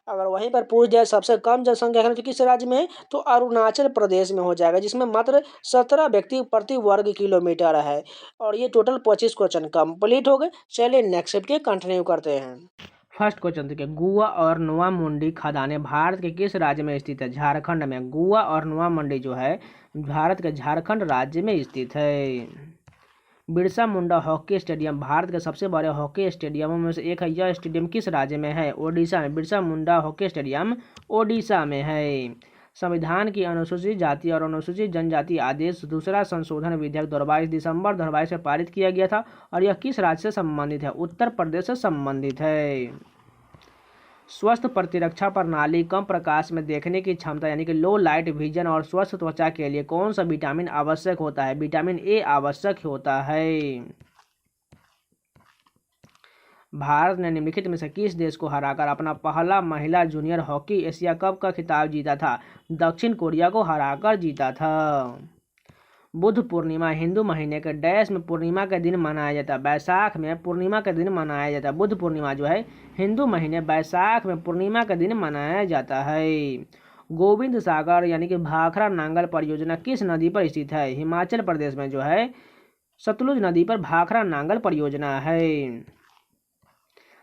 अगर वहीं पर पूछ जाए सबसे कम जनसंख्या घनत्व किस राज्य में है, तो अरुणाचल प्रदेश में हो जाएगा, जिसमें मात्र 17 व्यक्ति प्रति वर्ग किलोमीटर है। और ये टोटल 25 क्वेश्चन कंप्लीट हो गए। चलिए नेक्स्ट के कंटिन्यू करते हैं। फर्स्ट क्वेश्चन देखिए, गुआ और नोआ मुंडी खदानें भारत के किस राज्य में स्थित है? झारखंड में। गुआ और नोआ मुंडी जो है भारत के झारखंड राज्य में स्थित है। बिरसा मुंडा हॉकी स्टेडियम भारत के सबसे बड़े हॉकी स्टेडियमों में से एक है। यह स्टेडियम किस राज्य में है? ओडिशा में। बिरसा मुंडा हॉकी स्टेडियम ओडिशा में है। संविधान की अनुसूचित जाति और अनुसूचित जनजाति आदेश दूसरा संशोधन विधेयक 22 दिसंबर 2022 में पारित किया गया था और यह किस राज्य से संबंधित है? उत्तर प्रदेश से संबंधित है। स्वस्थ प्रतिरक्षा प्रणाली कम प्रकाश में देखने की क्षमता यानी कि लो लाइट विजन और स्वस्थ त्वचा के लिए कौन सा विटामिन आवश्यक होता है? विटामिन ए आवश्यक होता है। भारत ने निम्नलिखित में से किस देश को हराकर अपना पहला महिला जूनियर हॉकी एशिया कप का खिताब जीता था? दक्षिण कोरिया को हराकर जीता था। बुद्ध पूर्णिमा हिंदू महीने के डैश में पूर्णिमा के दिन मनाया जाता है? बैसाख में पूर्णिमा के दिन मनाया जाता है। बुद्ध पूर्णिमा जो है हिंदू महीने बैसाख में पूर्णिमा के दिन मनाया जाता है। गोविंद सागर यानी कि भाखड़ा नांगल परियोजना किस नदी पर स्थित है? हिमाचल प्रदेश में जो है सतलुज नदी पर भाखड़ा नांगल परियोजना है।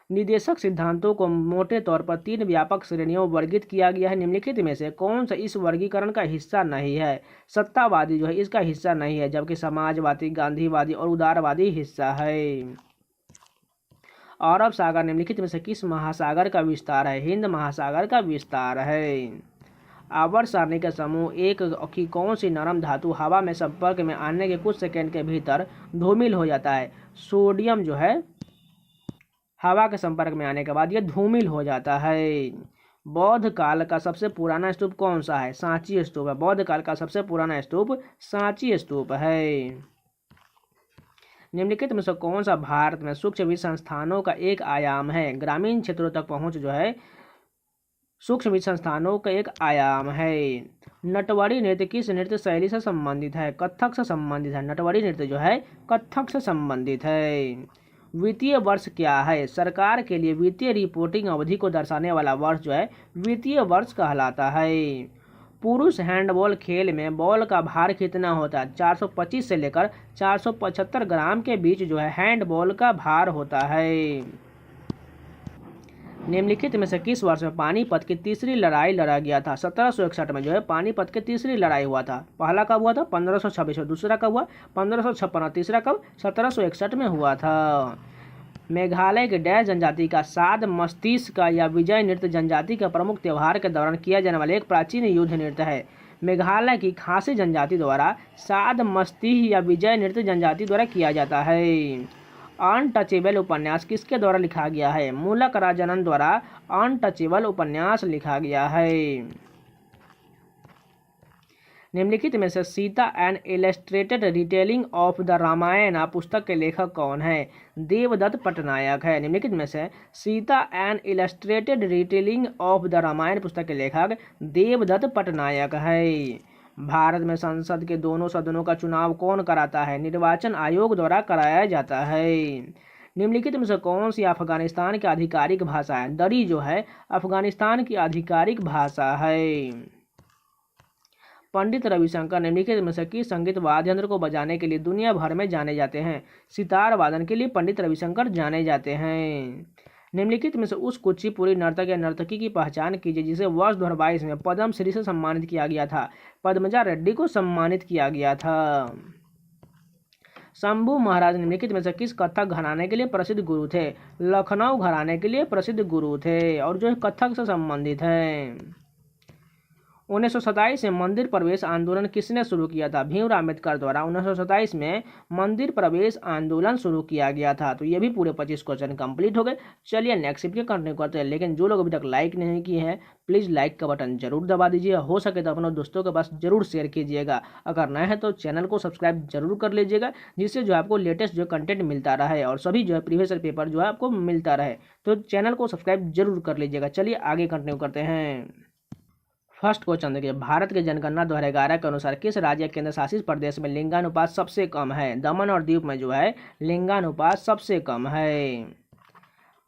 निदेशक सिद्धांतों को मोटे तौर पर 3 व्यापक श्रेणियों में वर्गीकृत किया गया है। निम्नलिखित में से कौन सा इस वर्गीकरण का हिस्सा नहीं है? सत्तावादी जो है इसका हिस्सा नहीं है, जबकि समाजवादी, गांधीवादी और उदारवादी हिस्सा है। अरब सागर निम्नलिखित में से किस महासागर का विस्तार है? हिंद महासागर का विस्तार है। आवर्त सारणी का समूह एक की कौन सी नरम धातु हवा में संपर्क में आने के कुछ सेकंड के भीतर धूमिल हो जाता है? सोडियम जो है हवा के संपर्क में आने के बाद यह धूमिल हो जाता है। बौद्ध काल का सबसे पुराना स्तूप कौन सा है? सांची स्तूप है। बौद्ध काल का सबसे पुराना स्तूप सांची स्तूप है। निम्नलिखित में से कौन सा भारत में सूक्ष्म वित्त संस्थानों का एक आयाम है? ग्रामीण क्षेत्रों तक पहुंच जो है सूक्ष्म वित्त संस्थानों का एक आयाम है। नटवरी नृत्य किस नृत्य शैली से संबंधित है? कथक से संबंधित है। नटवरी नृत्य जो है कथक से संबंधित है। वित्तीय वर्ष क्या है? सरकार के लिए वित्तीय रिपोर्टिंग अवधि को दर्शाने वाला वर्ष जो है वित्तीय वर्ष कहलाता है। पुरुष हैंडबॉल खेल में बॉल का भार कितना होता है? 425 से लेकर 475 ग्राम के बीच जो है हैंडबॉल का भार होता है। निम्नलिखित में से किस वर्ष में पानीपत की तीसरी लड़ाई लड़ा गया था? 1761 में जो है पानीपत की तीसरी लड़ाई हुआ था। पहला कब हुआ था? 1526 में। दूसरा कब हुआ? 1556 और तीसरा कब? 1761 में हुआ था। मेघालय के डैश जनजाति का साध मस्तिष्क का या विजय नृत्य जनजाति का प्रमुख त्यौहार के दौरान किया जाने वाला एक प्राचीन युद्ध नृत्य है। मेघालय की खासी जनजाति द्वारा साध मस्तिष्क या विजय नृत्य जनजाति द्वारा किया जाता है। अनटचेबल उपन्यास किसके द्वारा लिखा गया है? मूलक राजानंद द्वारा अनटचेबल उपन्यास लिखा गया है। निम्नलिखित में से Sita and illustrated retelling of the Ramayana पुस्तक के लेखक कौन है? देवदत्त पटनायक है। निम्नलिखित में से Sita and illustrated retelling of the Ramayana पुस्तक के लेखक देवदत्त पटनायक है। भारत में संसद के दोनों सदनों का चुनाव कौन कराता है? निर्वाचन आयोग द्वारा कराया जाता है। निम्नलिखित में से कौन सी अफगानिस्तान की आधिकारिक भाषा है? दरी जो है अफगानिस्तान की आधिकारिक भाषा है। पंडित रविशंकर निम्नलिखित में से किस संगीत वाद्य यंत्र को बजाने के लिए दुनिया भर में जाने जाते हैं? सितार वादन के लिए पंडित रविशंकर जाने जाते हैं। निम्नलिखित में से उस कुचिपुड़ी नर्तक या नर्तकी की पहचान कीजिए जिसे वर्ष 2022 में पद्म श्री से सम्मानित किया गया था। पद्मजा रेड्डी को सम्मानित किया गया था। शंभू महाराज निम्नलिखित में से किस कथक घराने के लिए प्रसिद्ध गुरु थे? लखनऊ घराने के लिए प्रसिद्ध गुरु थे और जो कथक से संबंधित है। 1927 में मंदिर प्रवेश आंदोलन किसने शुरू किया था? भीमराव अम्बेडकर द्वारा 1927 में मंदिर प्रवेश आंदोलन शुरू किया गया था। तो ये भी पूरे 25 क्वेश्चन कंप्लीट हो गए। चलिए नेक्स्ट वीडियो कंटिन्यू करते हैं, लेकिन जो लोग अभी तक लाइक नहीं किए हैं प्लीज़ लाइक का बटन जरूर दबा दीजिए। हो सके तो अपने दोस्तों के पास जरूर शेयर कीजिएगा। अगर नए हैं तो चैनल को सब्सक्राइब जरूर कर लीजिएगा, जिससे जो आपको लेटेस्ट जो कंटेंट मिलता रहे और सभी जो है प्रीवियस पेपर जो है आपको मिलता रहे। तो चैनल को सब्सक्राइब जरूर कर लीजिएगा। चलिए आगे कंटिन्यू करते हैं। फर्स्ट क्वेश्चन देखिए, भारत के जनगणना 2011 के अनुसार किस राज्य केंद्र शासित प्रदेश में लिंगानुपात सबसे कम है? दमन और दीव में जो है लिंगानुपात सबसे कम है।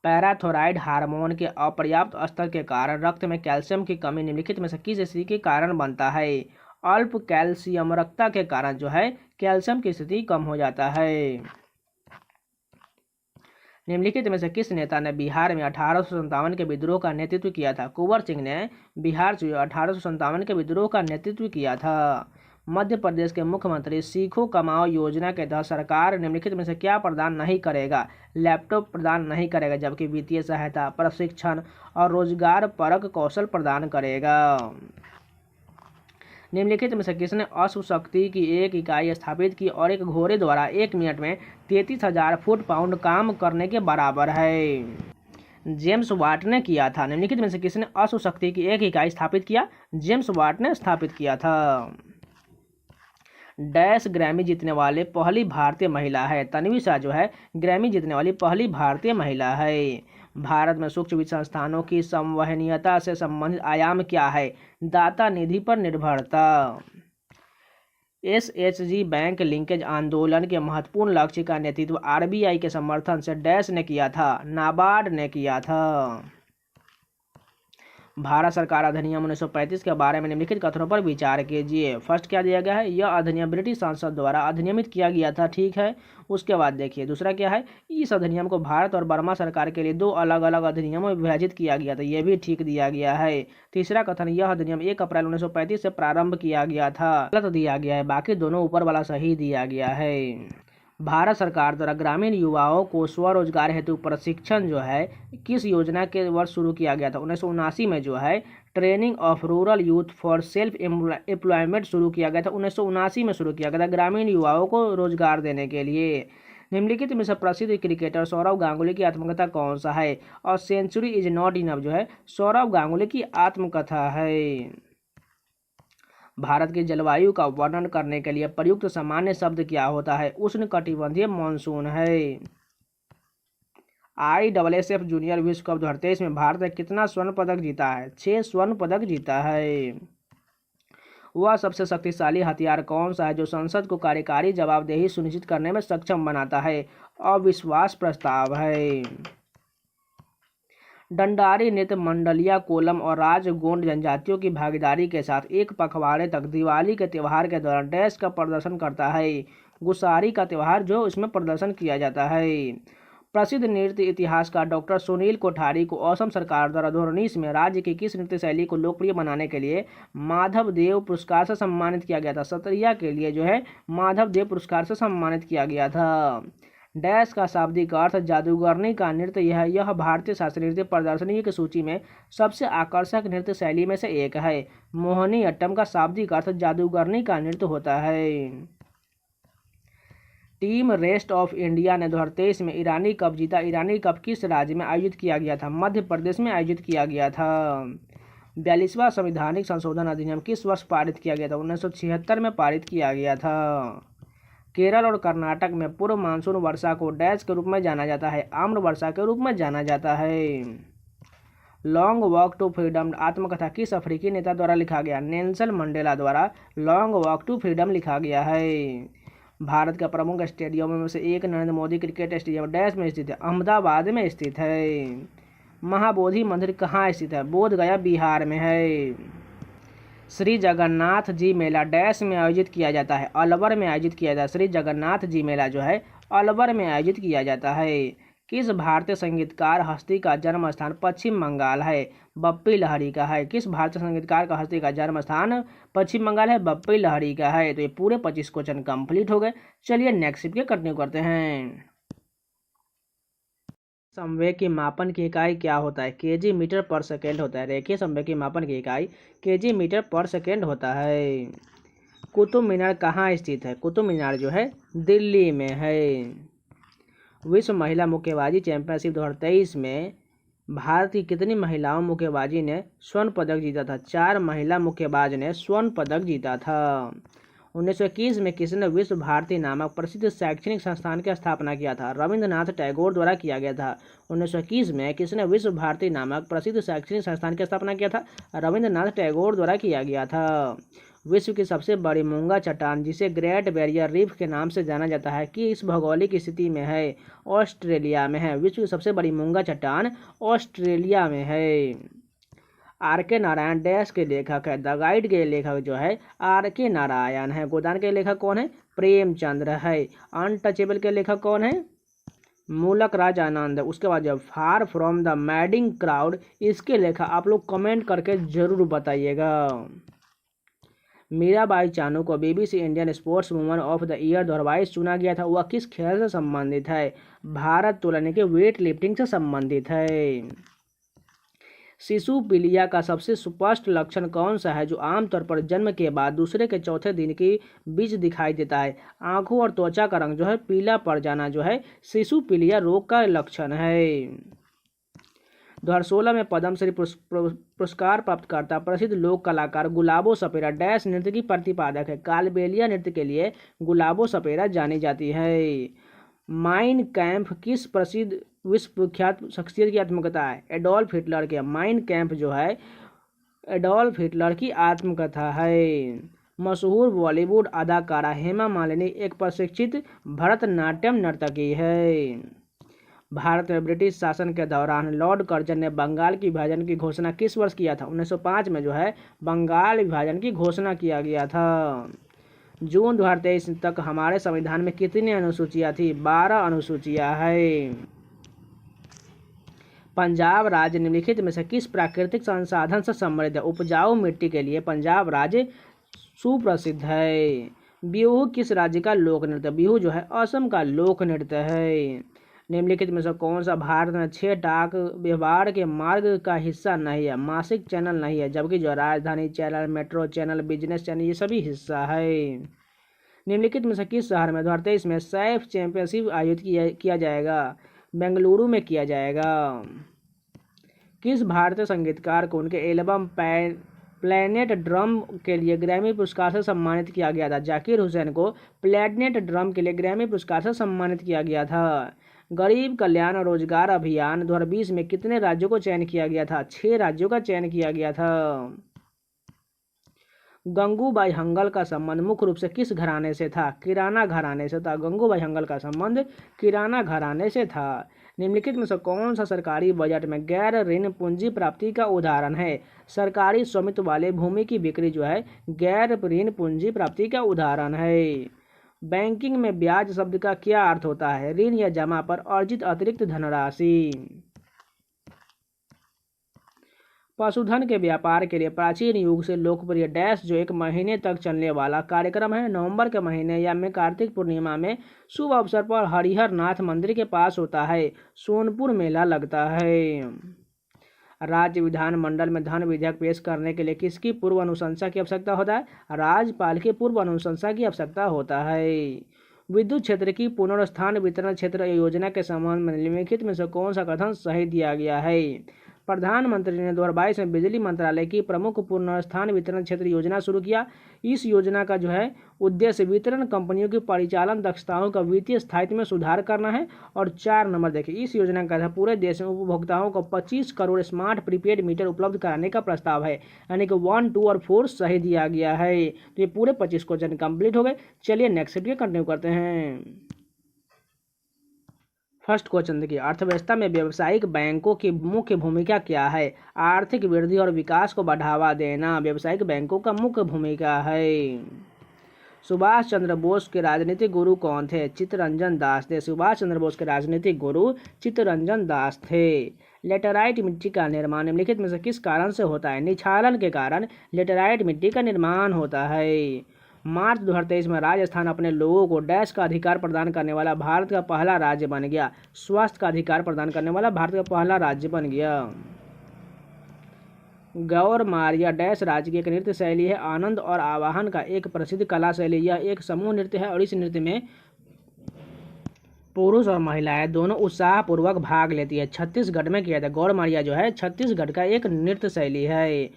पैराथोराइड हार्मोन के अपर्याप्त स्तर के कारण रक्त में कैल्शियम की कमी निम्नलिखित में से किस स्थिति के कारण बनता है? अल्प कैल्शियमरकता के कारण जो है कैल्शियम की स्थिति कम हो जाता है। निम्नलिखित में से किस नेता ने बिहार में 1857 के विद्रोह का नेतृत्व किया था? कुंवर सिंह ने बिहार से 1857 के विद्रोह का नेतृत्व किया था। मध्य प्रदेश के मुख्यमंत्री सीखो कमाओ योजना के तहत सरकार निम्नलिखित में से क्या प्रदान नहीं करेगा? लैपटॉप प्रदान नहीं करेगा, जबकि वित्तीय सहायता, प्रशिक्षण और रोजगार परक कौशल प्रदान करेगा। निम्नलिखित में से किसने अश्व शक्ति की एक इकाई स्थापित की और एक घोड़े द्वारा 1 मिनट में 33,000 फुट पाउंड काम करने के बराबर है? जेम्स वाट ने किया था। निम्नलिखित में से किसने अश्व शक्ति की एक इकाई स्थापित किया? जेम्स वाट ने स्थापित किया था। डैश ग्रैमी जीतने वाले पहली भारतीय महिला है? तन्वी शाह जो है ग्रैमी जीतने वाली पहली भारतीय महिला है। भारत में सूक्ष्म वित्त संस्थानों की संवहनीयता से संबंधित आयाम क्या है? दाता निधि पर निर्भरता। एसएचजी बैंक लिंकेज आंदोलन के महत्वपूर्ण लक्ष्य का नेतृत्व आरबीआई के समर्थन से डैश ने किया था? नाबार्ड ने किया था। भारत सरकार अधिनियम 1935 के बारे में निम्नलिखित कथनों पर विचार कीजिए। फर्स्ट क्या दिया गया है, यह अधिनियम ब्रिटिश संसद द्वारा अधिनियमित किया गया था, ठीक है। उसके बाद देखिए दूसरा क्या है, इस अधिनियम को भारत और बर्मा सरकार के लिए दो अलग अलग अधिनियमों में विभाजित किया गया था, यह भी ठीक दिया गया है। तीसरा कथन, यह अधिनियम 1 अप्रैल 1935 से प्रारंभ किया गया था, गलत दिया गया है, बाकी दोनों ऊपर वाला सही दिया गया है। भारत सरकार द्वारा ग्रामीण युवाओं को स्वरोजगार हेतु प्रशिक्षण जो है किस योजना के वर्ष शुरू किया गया था, 1979 में जो है training of rural youth for self employment शुरू किया गया था, 1979 में शुरू किया गया था ग्रामीण युवाओं को रोजगार देने के लिए। निम्नलिखित में से प्रसिद्ध क्रिकेटर सौरव गांगुली की आत्मकथा कौन सा है, और सेंचुरी इज नॉट इनफ जो है सौरव गांगुली की आत्मकथा है। भारत की जलवायु का वर्णन करने के लिए प्रयुक्त सामान्य शब्द क्या होता है, उष्णकटिबंधीय मानसून है। ISSF जूनियर विश्व कप 2023 में भारत ने कितना स्वर्ण पदक जीता है, 6 स्वर्ण पदक जीता है। वह सबसे शक्तिशाली हथियार कौन सा है जो संसद को कार्यकारी जवाबदेही सुनिश्चित करने में सक्षम बनाता है, अविश्वास प्रस्ताव है। डंडारी नृत्य मंडलिया कोलम और राजगोंड जनजातियों की भागीदारी के साथ एक पखवाड़े तक दिवाली के त्यौहार के दौरान डैश का प्रदर्शन करता है, गुसारी का त्यौहार जो इसमें प्रदर्शन किया जाता है। प्रसिद्ध नृत्य इतिहासकार डॉक्टर सुनील कोठारी को असम सरकार द्वारा 2019 में राज्य की किस नृत्य शैली को लोकप्रिय बनाने के लिए माधव देव पुरस्कार से सम्मानित किया गया था, सतरिया के लिए जो है माधव देव पुरस्कार से सम्मानित किया गया था। डैश का शाब्दिक अर्थ जादूगरनी का नृत्य, यह भारतीय शास्त्रीय नृत्य प्रदर्शनी की सूची में सबसे आकर्षक नृत्य शैली में से एक है। मोहिनी अट्टम का शाब्दिक अर्थ जादूगरनी का नृत्य होता है। टीम रेस्ट ऑफ इंडिया ने 2023 में ईरानी कप जीता, ईरानी कप किस राज्य में आयोजित किया गया था, मध्य प्रदेश में आयोजित किया गया था। 42वां संवैधानिक संशोधन अधिनियम किस वर्ष पारित किया गया था, 1976 में पारित किया गया था। केरल और कर्नाटक में पूर्व मानसून वर्षा को डैश के रूप में जाना जाता है, आम्र वर्षा के रूप में जाना जाता है। लॉन्ग वॉक टू फ्रीडम आत्मकथा किस अफ्रीकी नेता द्वारा लिखा गया, नेल्सन मंडेला द्वारा लॉन्ग वॉक टू फ्रीडम लिखा गया है। भारत का प्रमुख स्टेडियम में से एक Narendra Modi cricket stadium dash में स्थित है, अहमदाबाद में स्थित है। महाबोधि मंदिर कहाँ स्थित है, बोध गया बिहार में है। श्री जगन्नाथ जी मेला डैश में आयोजित किया जाता है, अलवर में आयोजित किया जाता है। श्री जगन्नाथ जी मेला जो है अलवर में आयोजित किया जाता है। किस भारतीय संगीतकार हस्ती का जन्म स्थान पश्चिम बंगाल है, बप्पी लहरी का है। किस भारतीय संगीतकार का हस्ती का जन्म स्थान पश्चिम बंगाल है, बप्पी लहरी का है। तो ये पूरे 25 क्वेश्चन कंप्लीट हो गए। चलिए नेक्स्ट शिफ्ट के कंटिन्यू करते हैं। संवेग की मापन की इकाई क्या होता है, केजी मीटर पर सेकेंड होता है। रेखीय संवेग की मापन की इकाई केजी मीटर पर सेकेंड होता है। कुतुब मीनार कहाँ स्थित है, कुतुब मीनार जो है दिल्ली में है। विश्व महिला मुक्केबाजी चैंपियनशिप 2023 में भारत की कितनी महिलाओं मुक्केबाजी ने स्वर्ण पदक जीता था, 4 महिला मुक्केबाज ने स्वर्ण पदक जीता था। 1921 में किसने विश्व भारती नामक प्रसिद्ध शैक्षणिक संस्थान की स्थापना किया था, रविंद्रनाथ टैगोर द्वारा किया गया था। 1921 में किसने विश्व भारती नामक प्रसिद्ध शैक्षणिक संस्थान की स्थापना किया था, रविंद्रनाथ टैगोर द्वारा किया गया था। विश्व की सबसे बड़ी मूंगा चट्टान जिसे ग्रेट बैरियर रीफ के नाम से जाना जाता है कि इस भौगोलिक स्थिति में है, ऑस्ट्रेलिया में है। विश्व की सबसे बड़ी मूंगा चट्टान ऑस्ट्रेलिया में है। R.K. नारायण डैश के लेखक है, द गाइड के लेखक जो है R.K. नारायण है। गोदान के लेखक कौन है, प्रेमचंद्र है। अनटचेबल के लेखक कौन है, मूलक राज आनंद। उसके बाद जब far from the madding crowd, इसके लेखक आप लोग कमेंट करके जरूर बताइएगा। मीराबाई चानू को BBC Indian sports woman of the year 2022 चुना गया था, वह किस खेल से संबंधित है, भारत तोलन के वेट लिफ्टिंग से संबंधित है। शिशु पीलिया का सबसे स्पष्ट लक्षण कौन सा है जो आमतौर पर जन्म के बाद दूसरे के चौथे दिन के बीच दिखाई देता है, आंखों और त्वचा का रंग जो है पीला पड़ जाना जो है शिशु पीलिया रोग का लक्षण है। 2016 में पद्मश्री पुरस्कार प्राप्त करता प्रसिद्ध लोक कलाकार गुलाबो सपेरा डैश नृत्य की प्रतिपादक है, कालबेलिया नृत्य के लिए गुलाबो सपेरा जानी जाती है। माइन कैंप किस प्रसिद्ध विश्व विख्यात शख्सियत की आत्मकथा है, एडोल्फ हिटलर के। माइन कैंप जो है एडोल्फ हिटलर की आत्मकथा है। मशहूर बॉलीवुड अदाकारा हेमा मालिनी एक प्रशिक्षित भरतनाट्यम नर्तकी है। भारत में ब्रिटिश शासन के दौरान लॉर्ड कर्जन ने बंगाल की विभाजन की घोषणा किस वर्ष किया था? 1905 में जो है बंगाल विभाजन की घोषणा किया गया था। जून 2023 तक हमारे संविधान में कितनी अनुसूचियां थी? 12 अनुसूचियां है। पंजाब राज्य निम्नलिखित में से किस प्राकृतिक संसाधन से समृद्ध है? उपजाऊ मिट्टी के लिए पंजाब राज्य सुप्रसिद्ध है। बिहू किस राज्य का लोक नृत्य? बिहू जो है असम का लोक नृत्य है। निम्नलिखित में से कौन सा भारत में 6 डाक व्यवहार के मार्ग का हिस्सा नहीं है? मासिक चैनल नहीं है, जबकि जो राजधानी channel, metro channel, business channel ये सभी हिस्सा है। निम्नलिखित में से किस शहर में 2023 में सैफ चैंपियनशिप आयोजित किया जाएगा? बेंगलुरु में किया जाएगा। किस भारतीय संगीतकार को उनके एल्बम प्लैनेट ड्रम के लिए ग्रैमी पुरस्कार से सम्मानित किया गया था? जाकिर हुसैन को प्लैनेट ड्रम के लिए ग्रैमी पुरस्कार से सम्मानित किया गया था। गरीब कल्याण और रोजगार अभियान 2020 में कितने राज्यों को चयन किया गया था? 6 राज्यों का चयन किया गया था। गंगूबाई हंगल का संबंध मुख्य रूप से किस घराने से था? किराना घराने से था। गंगूबाई हंगल का संबंध किराना घराने से था। निम्नलिखित में से कौन सा सरकारी बजट में गैर ऋण पूंजी प्राप्ति का उदाहरण है? सरकारी स्वामित्व वाले भूमि की बिक्री जो है गैर ऋण पूंजी प्राप्ति का उदाहरण है। बैंकिंग में ब्याज शब्द का क्या अर्थ होता है? ऋण या जमा पर अर्जित अतिरिक्त धनराशि। पशुधन के व्यापार के लिए प्राचीन युग से लोकप्रिय डैश जो 1 महीने तक चलने वाला कार्यक्रम है। नवंबर के महीने या में कार्तिक पूर्णिमा में शुभ अवसर पर हरिहर नाथ मंदिर के पास होता है। सोनपुर मेला लगता है। राज्य विधानमंडल में धन विधेयक पेश करने के लिए किसकी पूर्व अनुशंसा की आवश्यकता होता है? राज्यपाल की पूर्व अनुशंसा की आवश्यकता होता है। विद्युत क्षेत्र की पुनर्स्थान वितरण क्षेत्र योजना के संबंध में निम्नलिखित में से कौन सा कथन सही दिया गया है? प्रधानमंत्री ने 2022 में बिजली मंत्रालय की प्रमुख पुनर्स्थान वितरण क्षेत्र योजना शुरू किया। इस योजना का जो है उद्देश्य वितरण कंपनियों की परिचालन दक्षताओं का वित्तीय स्थायित्व में सुधार करना है। और 4 नंबर देखिए, इस योजना का पूरे देश में उपभोक्ताओं को 25 करोड़ स्मार्ट प्रीपेड मीटर उपलब्ध कराने का प्रस्ताव है। यानी कि 1, 2 और 4 सही दिया गया है। तो ये पूरे 25 क्वेश्चन कंप्लीट हो गए। चलिए नेक्स्ट वीडियो कंटिन्यू करते हैं। फर्स्ट क्वेश्चन देखिए, अर्थव्यवस्था में व्यावसायिक बैंकों की मुख्य भूमिका क्या है? आर्थिक वृद्धि और विकास को बढ़ावा देना व्यावसायिक बैंकों का मुख्य भूमिका है। सुभाष चंद्र बोस के राजनीतिक गुरु कौन थे? चित्तरंजन दास थे। सुभाष चंद्र बोस के राजनीतिक गुरु चित्तरंजन दास थे। लेटेराइट मिट्टी का निर्माण निम्नलिखित में से किस कारण से होता है? निक्षालन के कारण लेटेराइट मिट्टी का निर्माण होता है। मार्च 2023 में राजस्थान अपने लोगों को डैश का अधिकार प्रदान करने वाला भारत का पहला राज्य बन गया। स्वास्थ्य का अधिकार प्रदान करने वाला भारत का पहला राज्य बन गया। गौर मारिया डैश राज्य की एक नृत्य शैली है। आनंद और आवाहन का एक प्रसिद्ध कला शैली। यह एक समूह नृत्य है और इस नृत्य में पुरुष और महिलाएं दोनों उत्साहपूर्वक भाग लेती है। छत्तीसगढ़ में किया था। गौर मारिया जो है छत्तीसगढ़ का एक नृत्य शैली है।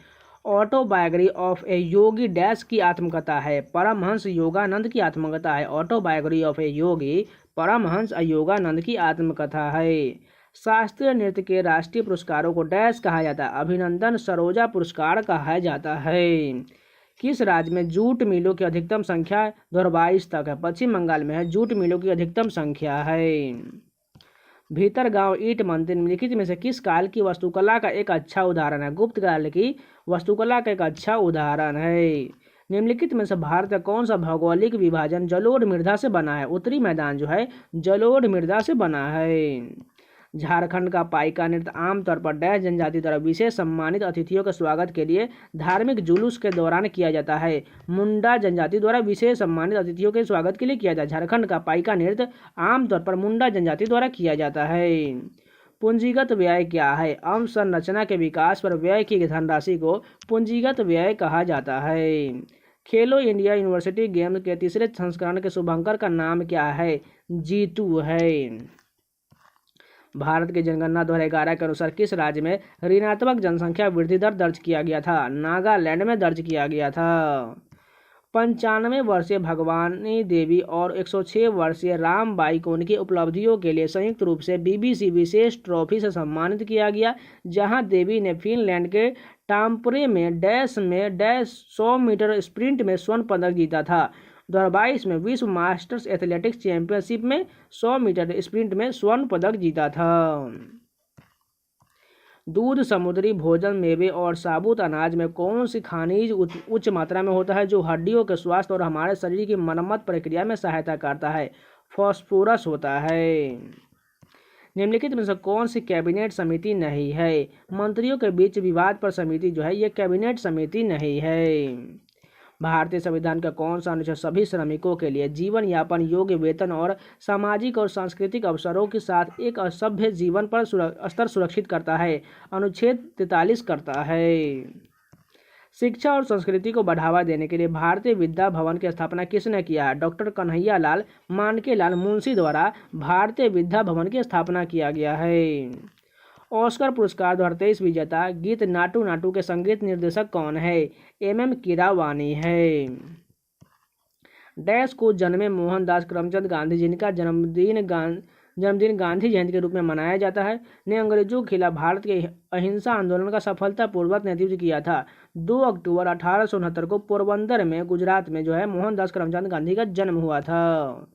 Autobiography of A Yogi dash की आत्मकथा है। परमहंस योगानंद की आत्मकथा है। ऑटोबायोग्राफी ऑफ ए योगी परमहंस योगानंद की आत्मकथा है। शास्त्रीय नृत्य के राष्ट्रीय पुरस्कारों को डैश कहा जाता है? अभिनंदन सरोजा पुरस्कार कहा जाता है। किस राज्य में जूट मिलों की अधिकतम संख्या 2022 तक है? पश्चिम बंगाल में है जूट मिलों की अधिकतम संख्या है। भीतरगांव ईंट मंदिर निम्नलिखित में से किस काल की वास्तुकला का एक अच्छा उदाहरण है? गुप्त काल की वास्तुकला का एक अच्छा उदाहरण है। निम्नलिखित में से भारत का कौन सा भौगोलिक विभाजन जलोढ़ मृदा से बना है? उत्तरी मैदान जो है जलोढ़ मृदा से बना है। झारखंड का पाइका नृत्य आमतौर पर डैश जनजाति द्वारा विशेष सम्मानित अतिथियों के स्वागत के लिए धार्मिक जुलूस के दौरान किया जाता है। मुंडा जनजाति द्वारा विशेष सम्मानित अतिथियों के स्वागत के लिए किया जाता है। झारखंड का पाइका नृत्य आमतौर पर मुंडा जनजाति द्वारा किया जाता है। पूंजीगत व्यय क्या है? अवसंरचना के विकास पर व्यय की धनराशि को पूंजीगत व्यय कहा जाता है। खेलो इंडिया यूनिवर्सिटी गेम्स के तीसरे संस्करण के शुभंकर का नाम क्या है? जीतू है। भारत की जनगणना 2011 के अनुसार किस राज्य में ऋणात्मक जनसंख्या वृद्धि दर दर्ज किया गया था? नागालैंड में दर्ज किया गया था। 95 वर्षीय भगवानी देवी और 106 वर्षीय रामबाई को उनकी उपलब्धियों के लिए संयुक्त रूप से BBC विशेष ट्रॉफी से सम्मानित किया गया, जहां देवी ने फिनलैंड के टाम्परे में डैश 100 मीटर स्प्रिंट में स्वर्ण पदक जीता था। 2022 में विश्व मास्टर्स एथलेटिक्स चैंपियनशिप में 100 मीटर स्प्रिंट में स्वर्ण पदक जीता था। दूध, समुद्री भोजन, मेवे और साबुत अनाज में कौन सी खनिज उच्च मात्रा में होता है जो हड्डियों के स्वास्थ्य और हमारे शरीर की मरम्मत प्रक्रिया में सहायता करता है? फास्फोरस होता है। निम्नलिखित में से कौन सी कैबिनेट समिति नहीं है? मंत्रियों के बीच विवाद पर समिति जो है ये कैबिनेट समिति नहीं है। भारतीय संविधान का कौन सा अनुच्छेद सभी श्रमिकों के लिए जीवन यापन योग्य वेतन और सामाजिक और सांस्कृतिक अवसरों के साथ एक असभ्य जीवन पर स्तर सुरक्षित करता है? अनुच्छेद 43 करता है। शिक्षा और संस्कृति को बढ़ावा देने के लिए भारतीय विद्या भवन की स्थापना किसने किया है? डॉक्टर कन्हैया लाल मानकेलाल मुंशी द्वारा भारतीय विद्या भवन की स्थापना किया गया है। ऑस्कर पुरस्कार 2023 विजेता गीत नाटू नाटू के संगीत निर्देशक कौन है? MM कीरावानी है। डैश को जन्मे मोहनदास करमचंद गांधी जिनका जन्मदिन गांधी जयंती के रूप में मनाया जाता है, ने अंग्रेजों के खिलाफ भारत के अहिंसा आंदोलन का सफलतापूर्वक नेतृत्व किया था। 2 अक्टूबर 1869 को पोरबंदर में गुजरात में जो है मोहनदास करमचंद गांधी का जन्म हुआ था।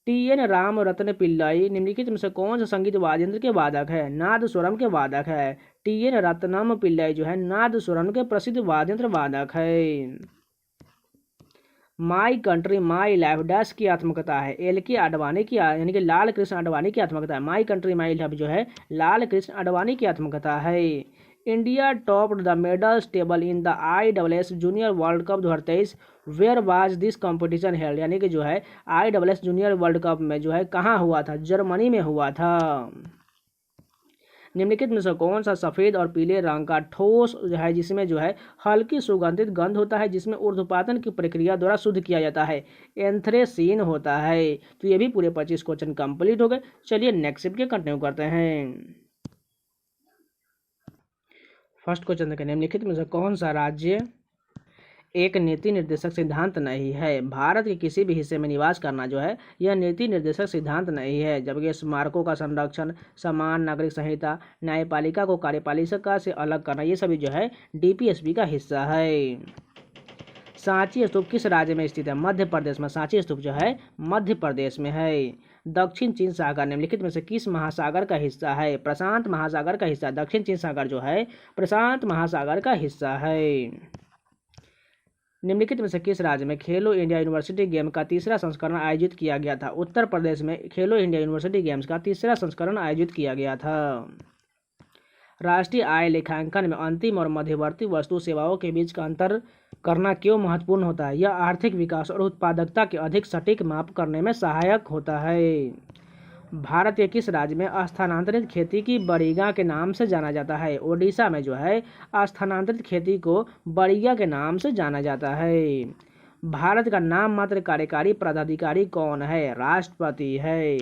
TN राम रत्न पिल्लई निम्नलिखित में से कौन सा संगीत वाद्ययंत्र के वादक है? नादस्वरम के वादक है। TN रत्नम पिल्लई जो है नादस्वरम के प्रसिद्ध वाद्ययंत्र वादक है। My country my life dash की आत्मकथा है? LK आडवाणी की यानी कि लाल कृष्ण आडवाणी की आत्मकथा है। माई कंट्री माई लाइफ जो है लाल कृष्ण आडवाणी की आत्मकथा है। India topped the medals table in the ISS junior world cup 2023 where was this competition held यानी कि जो है ISS जूनियर वर्ल्ड कप में जो है कहाँ हुआ था? जर्मनी में हुआ था। निम्नलिखित में से कौन सा सफ़ेद और पीले रंग का ठोस जो है जिसमें जो है हल्की सुगंधित गंध होता है जिसमें ऊर्ध्वपातन की प्रक्रिया द्वारा शुद्ध किया जाता है? एंथ्रेसीन होता है। तो ये भी पूरे 25 क्वेश्चन कंप्लीट हो गए। चलिए नेक्स्ट शिफ्ट के कंटिन्यू करते हैं। फर्स्ट क्वेश्चन देखें, निम्नलिखित में से कौन सा राज्य एक नीति निर्देशक सिद्धांत नहीं है? भारत के किसी भी हिस्से में निवास करना जो है यह नीति निर्देशक सिद्धांत नहीं है, जबकि स्मारकों का संरक्षण, समान नागरिक संहिता, न्यायपालिका को कार्यपालिका से अलग करना ये सभी जो है DPSP का हिस्सा है। सांची स्तूप किस राज्य में स्थित है? मध्य प्रदेश में। सांची स्तूप जो है मध्य प्रदेश में है। दक्षिण चीन सागर निम्नलिखित में से किस महासागर का हिस्सा है? प्रशांत महासागर का हिस्सा। दक्षिण चीन सागर जो है प्रशांत महासागर का हिस्सा है। निम्नलिखित में से किस राज्य में खेलो इंडिया यूनिवर्सिटी गेम का तीसरा संस्करण आयोजित किया गया था? उत्तर प्रदेश में खेलो इंडिया यूनिवर्सिटी गेम्स का तीसरा संस्करण आयोजित किया गया था। राष्ट्रीय आय लेखांकन में अंतिम और मध्यवर्ती वस्तु सेवाओं के बीच का अंतर करना क्यों महत्वपूर्ण होता है? यह आर्थिक विकास और उत्पादकता के अधिक सटीक माप करने में सहायक होता है। भारत के किस राज्य में स्थानांतरित खेती की बड़ीगा के नाम से जाना जाता है? ओडिशा में जो है स्थानांतरित खेती को बड़ीगा के नाम से जाना जाता है। भारत का नाम मात्र कार्यकारी पदाधिकारी कौन है? राष्ट्रपति है।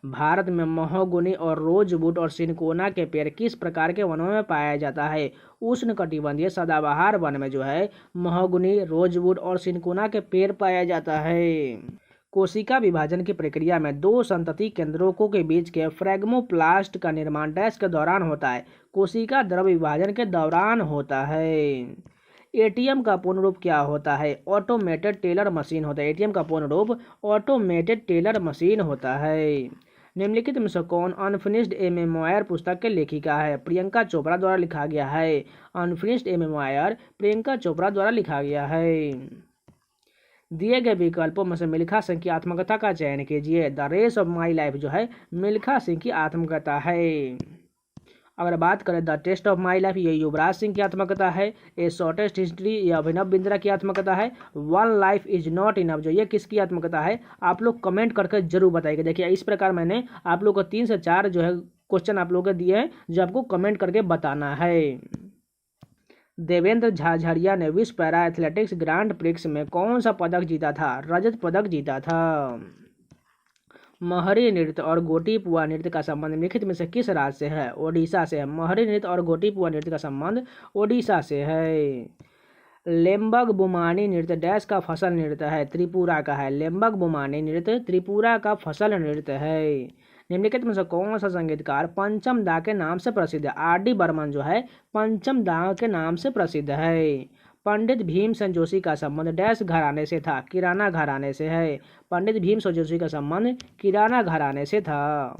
भारत में महोगनी और रोजवुड और सिनकोना के पेड़ किस प्रकार के वनों में पाया जाता है? उष्णकटिबंधीय सदाबहार वन में जो है महोगनी, रोजवुड और सिनकोना के पेड़ पाया जाता है। कोशिका विभाजन की प्रक्रिया में 2 संतति केंद्रकों के बीच के फ्रेगमोप्लास्ट का निर्माण डैश के दौरान होता है? कोशिका द्रव विभाजन के दौरान होता है। ATM का पूर्ण रूप क्या होता है? ऑटोमेटेड टेलर मशीन होता है। ATM का पूर्ण रूप ऑटोमेटेड टेलर मशीन होता है। निम्नलिखित में से कौन अनफिनिश्ड ए मेमोयर पुस्तक के लेखिका है? प्रियंका चोपड़ा द्वारा लिखा गया है। अनफिनिश्ड ए मेमोयर प्रियंका चोपड़ा द्वारा लिखा गया है। दिए गए विकल्पों में से मिल्खा सिंह की आत्मकथा का चयन कीजिए। The race of my life जो है मिल्खा सिंह की आत्मकथा है। अगर बात करें the test of my life ये युवराज सिंह की आत्मकथा है। ए शॉर्टेस्ट हिस्ट्री ये अभिनव बिंद्रा की आत्मकथा है। One life is not enough जो ये किसकी आत्मकथा है? आप लोग कमेंट करके जरूर बताइएगा। देखिए इस प्रकार मैंने आप लोग को 3 से 4 जो है क्वेश्चन आप लोगों को दिए हैं जो आपको कमेंट करके बताना है। देवेंद्र झाझड़िया ने विश्व पैरा एथलेटिक्स ग्रांड प्रिक्स में कौन सा पदक जीता था? रजत पदक जीता था। महरी नृत्य और गोटीपुआ नृत्य का संबंध निम्नलिखित में से किस राज्य से है? ओडिशा से है। महरी नृत्य और गोटीपुआ नृत्य का संबंध ओडिशा से है। लेम्बग बुमानी नृत्य डैश का फसल नृत्य है? त्रिपुरा का है। लेम्बग बुमानी नृत्य त्रिपुरा का फसल नृत्य है। निम्नलिखित में से कौन सा संगीतकार पंचम दा के नाम से प्रसिद्ध है? RD बर्मन जो है पंचम दा के नाम से प्रसिद्ध है। पंडित भीमसेन जोशी का संबंध डैश घराने से था, किराना घराने से है। पंडित भीमसेन जोशी का संबंध किराना घराने से था।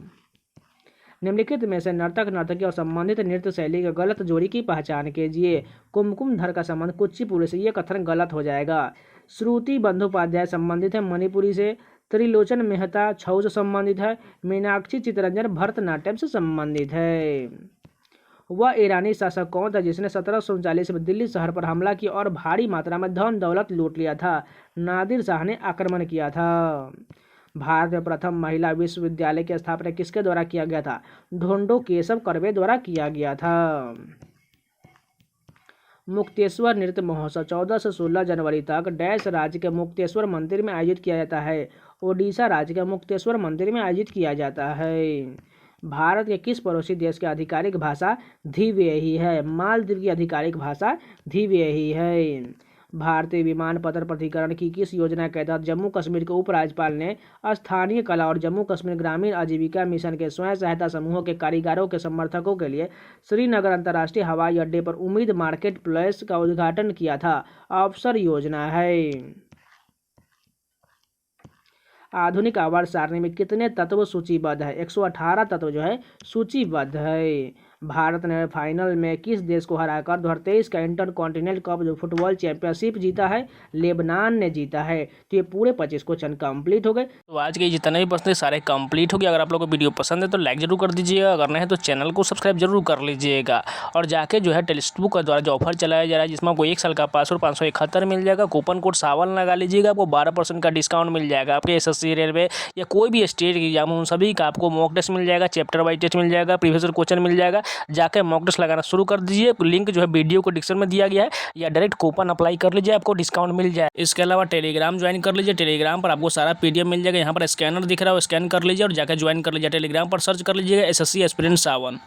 निम्नलिखित में से नर्तक नर्तकी और संबंधित नृत्य शैली के गलत जोड़ी की पहचान कीजिए। कुमकुम धर का संबंध कुचिपुड़ी से, ये कथन गलत हो जाएगा। श्रुति बंदोपाध्याय संबंधित है मणिपुरी से। त्रिलोचन मेहता छऊ से संबंधित है। मीनाक्षी चित्तरंजन भरतनाट्यम से संबंधित है। वह ईरानी शासक कौन था जिसने 1739 में दिल्ली शहर पर हमला किया और भारी मात्रा में धन दौलत लूट लिया था? नादिर शाह ने आक्रमण किया था। भारत में प्रथम महिला विश्वविद्यालय की स्थापना किसके द्वारा किया गया था? ढोंडो केशव कर्वे द्वारा किया गया था। मुक्तेश्वर नृत्य महोत्सव 14 से 16 जनवरी तक डैश राज्य के मुक्तेश्वर मंदिर में आयोजित किया जाता है। ओडिशा राज्य के मुक्तेश्वर मंदिर में आयोजित किया जाता है। भारत के किस पड़ोसी देश की आधिकारिक भाषा द्विवेही है? मालदीव की आधिकारिक भाषा द्विवेही है। भारतीय विमानपत्र प्राधिकरण की किस योजना के तहत जम्मू कश्मीर के उपराज्यपाल ने स्थानीय कला और जम्मू कश्मीर ग्रामीण आजीविका मिशन के स्वयं सहायता समूहों के कारीगरों के समर्थकों के लिए श्रीनगर अंतर्राष्ट्रीय हवाई अड्डे पर उम्मीद मार्केट प्लेस का उद्घाटन किया था? अवसर योजना है। आधुनिक आवर्त सारणी में कितने तत्व सूचीबद्ध है? 118 तत्व जो है सूचीबद्ध है। भारत ने फाइनल में किस देश को हराकर 2023 का इंटरकॉन्टिनेंटल कप जो फुटबॉल चैंपियनशिप जीता है? लेबनान ने जीता है। तो ये पूरे 25 क्वेश्चन कंप्लीट हो गए। तो आज के जितने भी प्रश्न सारे कंप्लीट हो गए। अगर आप लोगों को वीडियो पसंद है तो लाइक जरूर कर दीजिएगा, अगर नहीं तो चैनल को सब्सक्राइब जरूर कर लीजिएगा। और जाके जो है टेक्स्ट बुक के द्वारा जो ऑफर चलाया जा रहा है जिसमें आपको 1 साल का पासवर्ड 571 मिल जाएगा। कूपन कोड सावन लगा लीजिएगा, आपको 12% का डिस्काउंट मिल जाएगा। आपके SSC रेलवे या कोई भी स्टेट एग्जाम उन सभी का आपको मॉक टेस्ट मिल जाएगा, चैप्टर वाइज टेस्ट मिल जाएगा, प्रीवियस क्वेश्चन मिल जाएगा। जाके मॉक टेस्ट लगाना शुरू कर दीजिए। लिंक जो है वीडियो को डिस्क्रिप्शन में दिया गया है, या डायरेक्ट कूपन अप्लाई कर लीजिए, आपको डिस्काउंट मिल जाए। इसके अलावा टेलीग्राम ज्वाइन कर लीजिए। टेलीग्राम पर आपको सारा PDF मिल जाएगा। यहाँ पर स्कैनर दिख रहा है, स्कैन कर लीजिए और जाकर ज्वाइन कर लीजिए। टेलीग्राम पर सर्च कर लीजिएगा SSC एस्पिरेंट सावन।